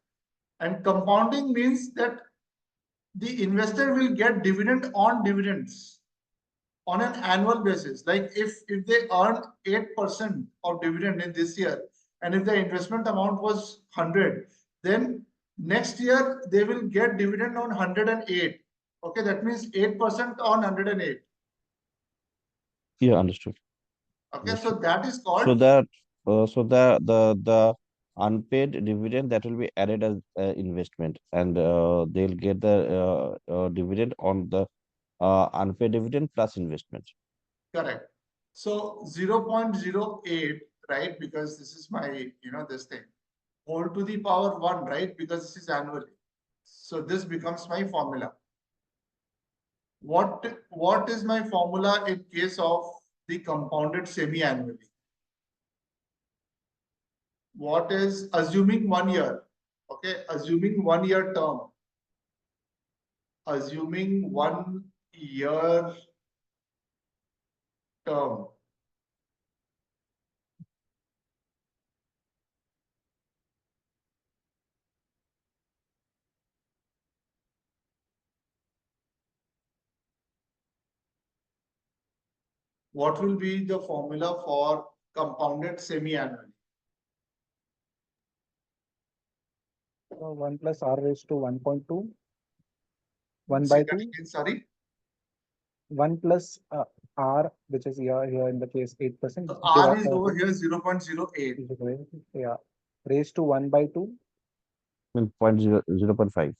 And compounding means that the investor will get dividend on dividends on an annual basis. Like if they earn 8% of dividend in this year, and if the investment amount was 100, then next year they will get dividend on 108. Okay, that means 8% on 108. Yeah, understood. Okay, so Understood. that is So called. that the unpaid dividend that will be added as investment, and they'll get the dividend on the unpaid dividend plus investment. Correct. So 0.08, right? Because this is my, this thing. Whole to the power 1, right? Because this is annually. So this becomes my formula. What is my formula in case of the compounded semi-annually? What is assuming 1 year? Okay, assuming 1 year term. Assuming 1 year term. What will be the formula for compounded semi-annually? So 1 plus r raised to 1.2, 1 Say by that 2, again, sorry. 1 plus r, which is here in the case 8%, So R is over here 0.08. yeah, raised to 1 by 2, And 0.5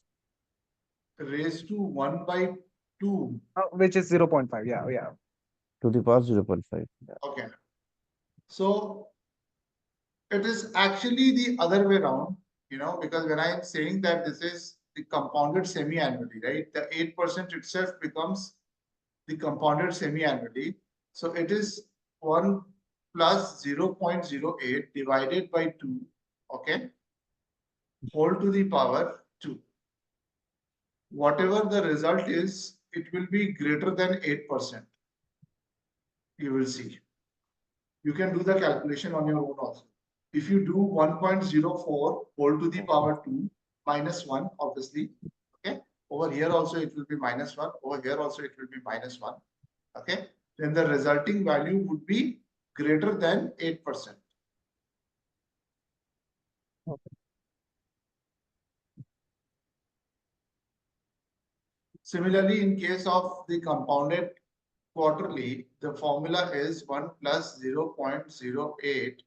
Raised to 1 by 2. which is 0.5. Yeah, yeah. to the power 0.5. Yeah. Okay. So it is actually the other way around, because when I am saying that this is the compounded semi-annually, right? The 8% itself becomes the compounded semi-annually. So it is 1 plus 0.08 divided by 2, okay, whole to the power 2. Whatever the result is, it will be greater than 8%. You will see. You can do the calculation on your own also. If you do 1.04 whole to the power 2 minus 1, obviously, okay, over here also it will be minus 1, over here also it will be minus 1, okay, then the resulting value would be greater than 8%. Similarly, in case of the compounded quarterly, the formula is 1 plus 0.08,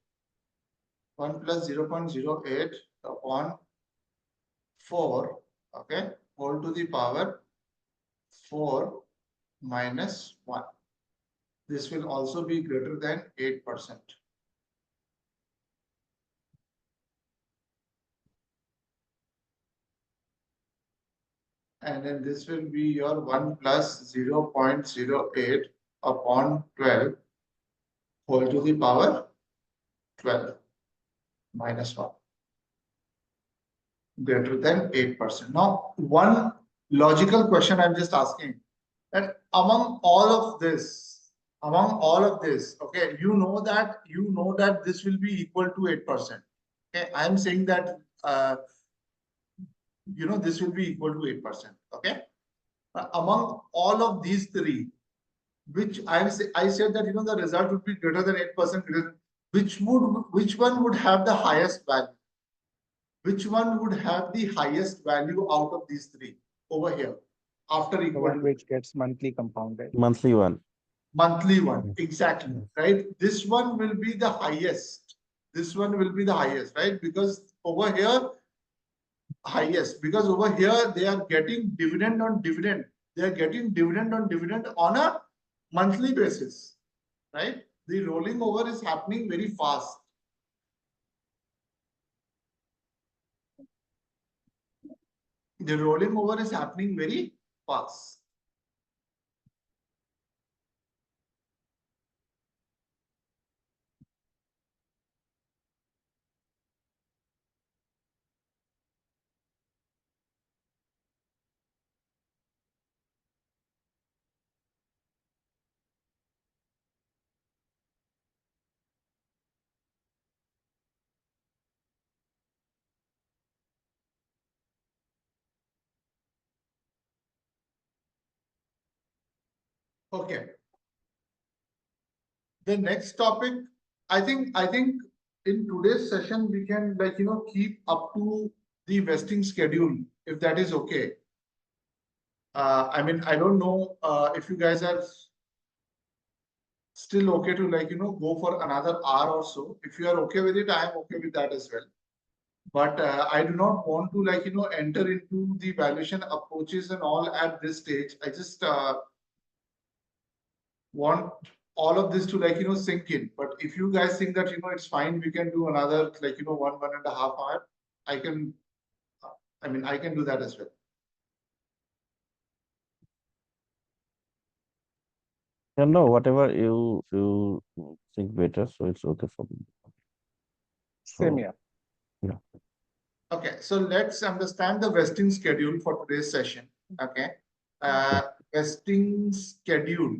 1 plus 0.08 upon 4, okay, whole to the power 4 minus 1. This will also be greater than 8%. And then this will be your 1 plus 0.08 upon 12 whole to the power 12 minus 1, greater than 8%. Now, one logical question I'm just asking, that among all of this, okay, you know that this will be equal to 8%. Okay, I'm saying that this will be equal to 8%. Okay, among all of these three, which I said that the result would be greater than 8%. Which one would have the highest value? which one would have the highest value out of these three over here after The equal one to which gets monthly compounded. Monthly one. monthly one? Mm. Exactly, Mm. right? This one will be the highest. This one will be the highest, right? Because over here, highest, because over here they are getting dividend on dividend. They are getting dividend on a monthly basis, right? The rolling over is happening very fast. The rolling over is happening very fast. Okay. The next topic, I think in today's session we can, like, keep up to the vesting schedule, if that is okay. I mean, I don't know if you guys are still okay to, like, go for another hour or so. If you are okay with it, I am okay with that as well. But I do not want to, like, enter into the valuation approaches and all at this stage. I just want all of this to, like, sink in. But if you guys think that, it's fine, we can do another, like, 1.5 hour. I can, I mean, I can do that as well. Yeah, no, whatever you think better, so it's okay for me. Same So here. yeah. Okay, so let's understand the vesting schedule for today's session. Okay. Uh, Vesting schedule.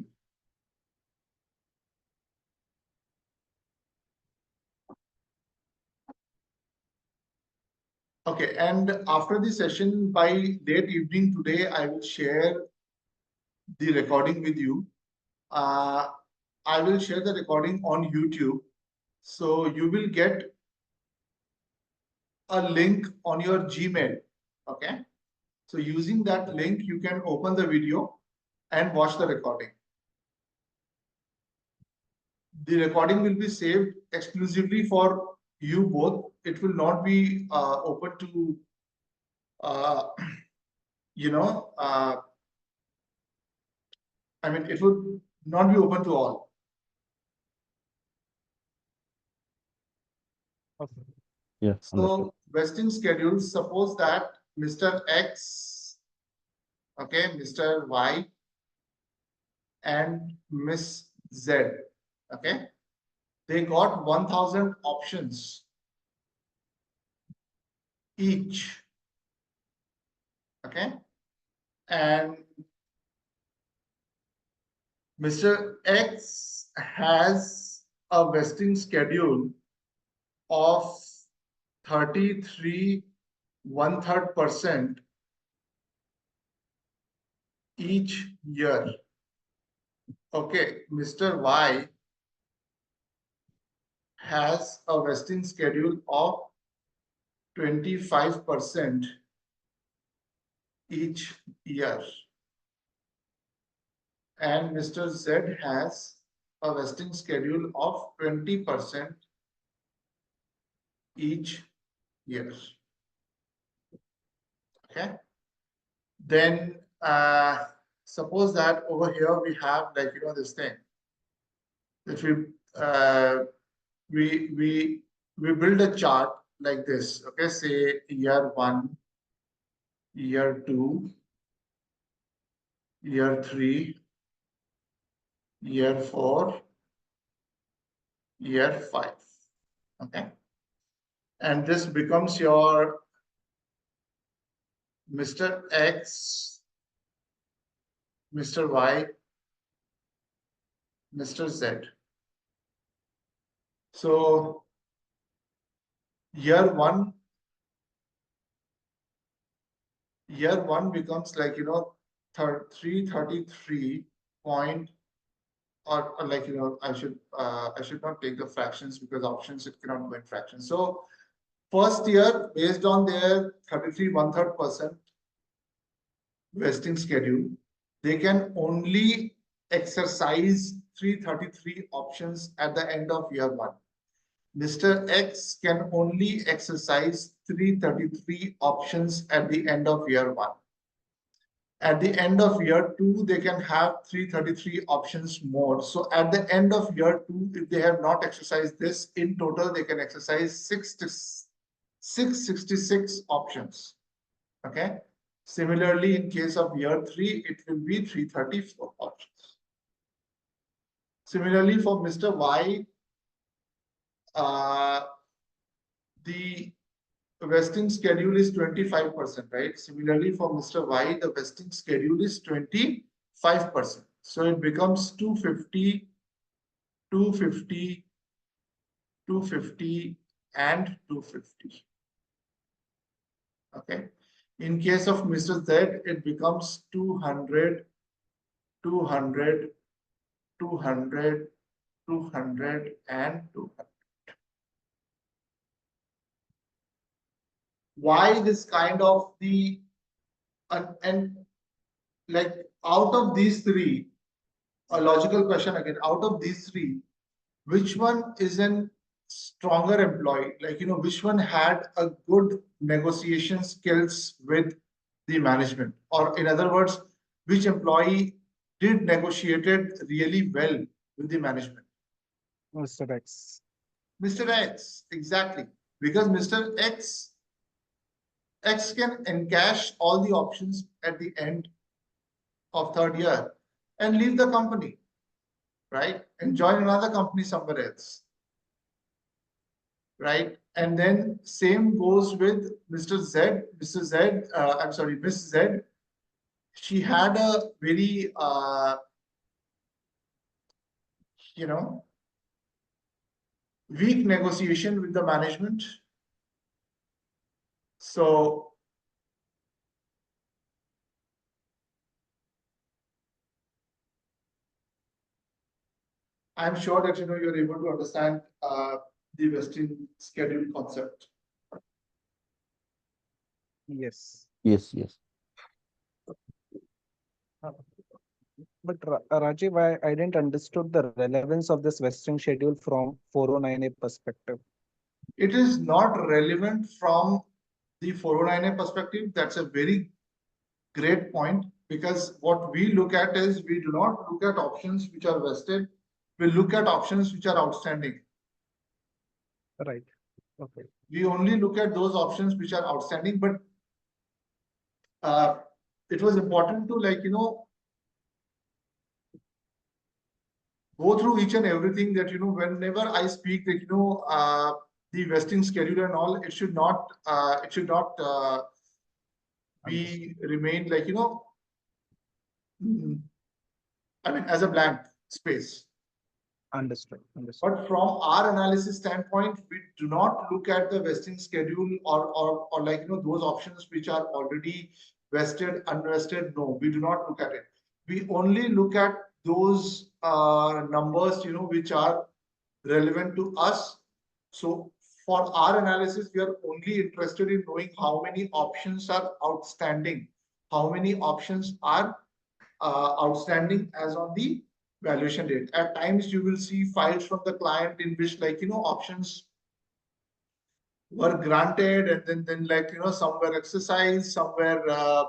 Okay, and after the session by late evening today, I will share the recording with you. Uh, I will share the recording on YouTube. So you will get a link on your Gmail. Okay. So using that link, you can open the video and watch the recording. The recording will be saved exclusively for you both. It will not be open to, uh, you know, uh, I mean, it would not be open to all. Okay. Yeah, understood. So vesting schedule, suppose that Mr. X, okay, Mr. Y and Miss Z, okay, they got 1,000 options each, okay, and Mr. X has a vesting schedule of 33 1/3% each year. Okay, Mr. Y has a vesting schedule of 25% each year. And Mr. Z has a vesting schedule of 20% each year. Okay. Then suppose that over here we have, like, this thing that we build a chart like this. Okay, say year 1, year 2, year 3, year 4, year 5. Okay, and this becomes your Mr. X, Mr. Y, Mr. Z. So year one becomes, like, 333 point, or like, I should not take the fractions, because options it cannot go in fractions. So First year, based on their 33 1/3% vesting schedule, they can only exercise 333 options at the end of year one. Mr. X can only exercise 333 options at the end of year one. At the end of year two, they can have 333 options more. So at the end of year two, if they have not exercised this, in total, they can exercise 666 options. Okay. Similarly, in case of year three, it will be 334 options. Similarly, for Mr. Y, the vesting schedule is 25%, right? Similarly, for Mr. Y, the vesting schedule is 25%. So it becomes 250, 250, 250, and 250. Okay. In case of Mr. Z, it becomes 200, 200, 200, 200, and 200. Why this kind of the and like out of these three, a logical question again, out of these three, which one is an stronger employee? Like, which one had a good negotiation skills with the management? Or in other words, which employee did negotiated really well with the management? Mr. X. Mr. X, exactly. Because Mr. X can encash all the options at the end of third year and leave the company, right? And join another company somewhere else, right? And then same goes with Mr. Z. Mr. Z, I'm sorry, Miss Z. She had a very, weak negotiation with the management. So I'm sure that you're able to understand the vesting schedule concept. Yes. Yes, yes. But Rajiv, I didn't understood the relevance of this vesting schedule from 409A perspective. It is not relevant from the 409A perspective. That's a very great point, because what we look at is we do not look at options which are vested. We look at options which are outstanding. Right. Okay. We only look at those options which are outstanding, but it was important to go through each and everything that, whenever I speak that, the vesting schedule and all, it should not be remain like, I mean, as a blank space. Understood. Understood. But from our analysis standpoint, we do not look at the vesting schedule or like, those options which are already vested, unvested. No, we do not look at it. We only look at those numbers, which are relevant to us. So for our analysis, we are only interested in knowing how many options are outstanding, how many options are outstanding as on the valuation date. At times, you will see files from the client in which, like, options were granted, and then like, some were exercised, some were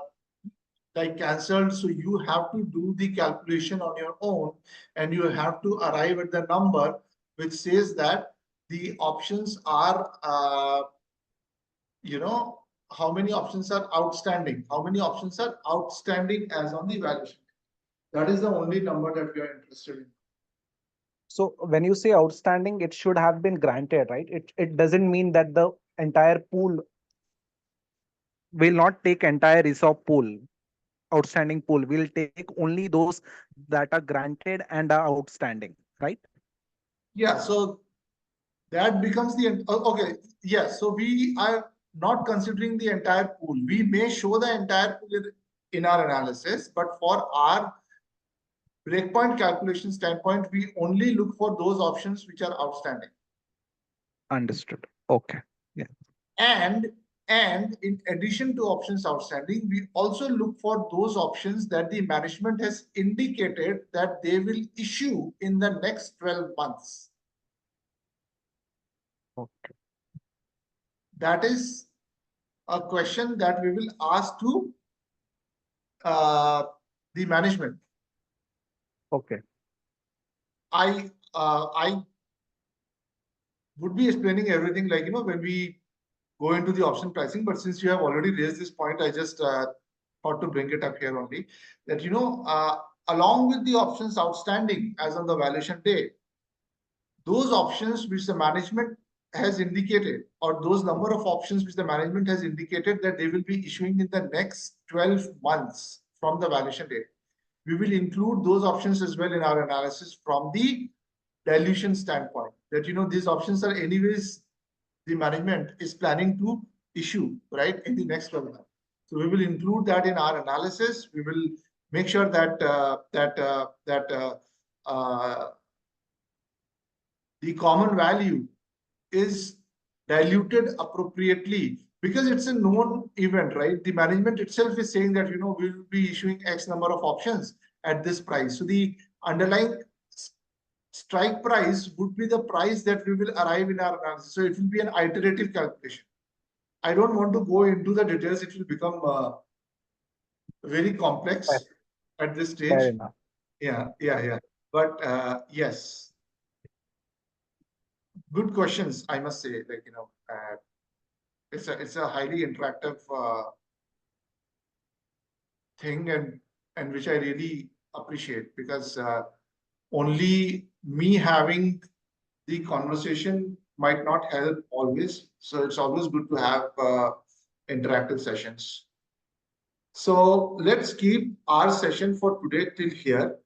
like cancelled. So you have to do the calculation on your own, and you have to arrive at the number which says that the options are, how many options are outstanding, how many options are outstanding as on the valuation. That is the only number that we are interested in. So when you say outstanding, it should have been granted, right? It doesn't mean that the entire pool will not take entire ESOP pool, outstanding pool. We'll take only those that are granted and are outstanding, right? Yeah, so that becomes the okay. Yeah, so we are not considering the entire pool. We may show the entire pool in our analysis, but for our breakpoint calculation standpoint, we only look for those options which are outstanding. Understood. Okay. Yeah. And and in addition to options outstanding, we also look for those options that the management has indicated that they will issue in the next 12 months. Okay. That is a question that we will ask to the management. Okay. I would be explaining everything like, when we go into the option pricing, but since you have already raised this point, I just thought to bring it up here only that, along with the options outstanding as on the valuation day, those options which the management has indicated, or those number of options which the management has indicated that they will be issuing in the next 12 months from the valuation date, we will include those options as well in our analysis from the dilution standpoint. That, these options are anyways the management is planning to issue, right, in the next 12 months. So we will include that in our analysis. We will make sure that the common value is diluted appropriately, because it's a known event, right? The management itself is saying that, we will be issuing X number of options at this price. So the underlying strike price would be the price that we will arrive in our analysis. So it will be an iterative calculation. I don't want to go into the details. It will become very Fair, complex at this fair stage. enough. Yeah. But yes, good questions, I must say. Like, it's a highly interactive thing, and which I really appreciate, because only me having the conversation might not help always. So it's always good to have interactive sessions. So let's keep our session for today till here.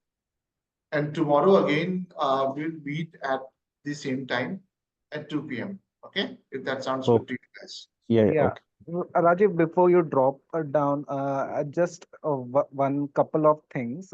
And tomorrow again, we'll meet at the same time at 2 p.m. Okay, if that sounds good Okay. to you guys. Yeah, Yeah. okay. Rajiv, before you drop down, just one couple of things.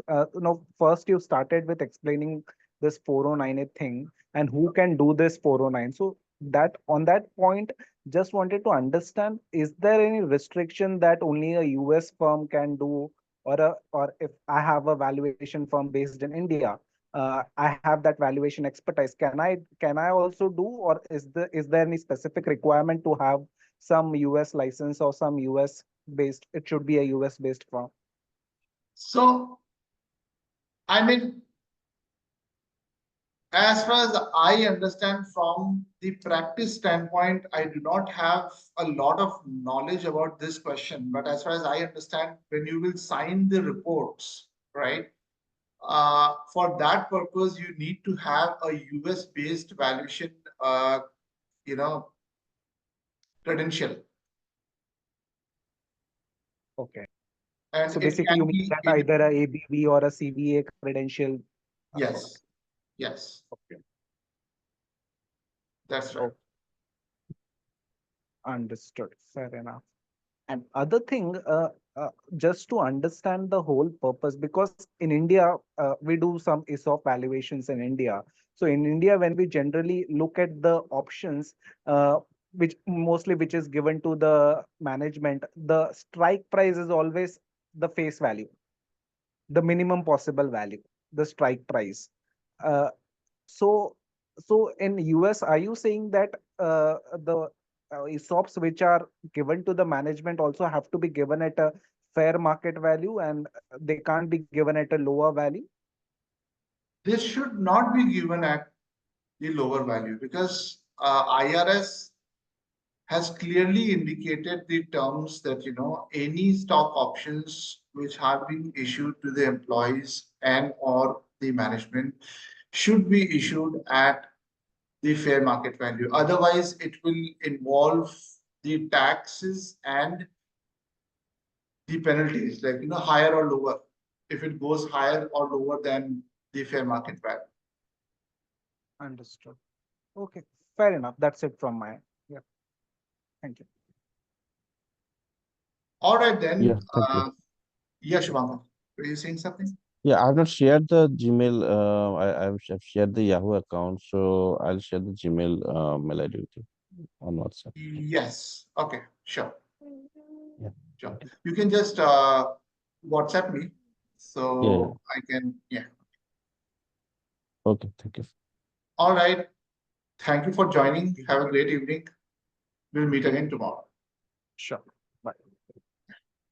First you started with explaining this 409A thing and who can do this 409. So that on that point, just wanted to understand, is there any restriction that only a US firm can do, or if I have a valuation firm based in India, I have that valuation expertise. Can I also do, or is there any specific requirement to have some US license or some US based, it should be a US based firm? So, I mean, as far as I understand from the practice standpoint, I do not have a lot of knowledge about this question. But as far as I understand, when you will sign the reports, right, for that purpose, you need to have a US based valuation, you know, credential. Okay. And So it basically can you mean be that in, either a ABV or a CVA credential. yes, yes, Okay. that's right. Oh, understood. Fair enough. And other thing, just to understand the whole purpose, because in India, we do some ESOP valuations in India. So in India, when we generally look at the options, which is given to the management, the strike price is always the face value, the minimum possible value, the strike price. Uh, so, so in US, are you saying that the ESOPs which are given to the management also have to be given at a fair market value, and they can't be given at a lower value? This should not be given at the lower value, because IRS has clearly indicated the terms that, any stock options which have been issued to the employees and or the management should be issued at the fair market value. Otherwise, it will involve the taxes and the penalties, like, higher or lower, if it goes higher or lower than the fair market value. Understood. Okay, fair enough. That's it from my end. Yeah, thank you. All right, then. Yeah, thank you. Yeah, Shubhankar, were you saying something? Yeah, I've not shared the Gmail. I've shared the Yahoo account, so I'll share the Gmail mail ID with you. on WhatsApp. Yes, okay, sure. Yeah. Sure. You can just WhatsApp me, Yeah. so I can, yeah. Okay. Thank you. All right. Thank you for joining. Have a great evening. We'll meet again tomorrow. Sure.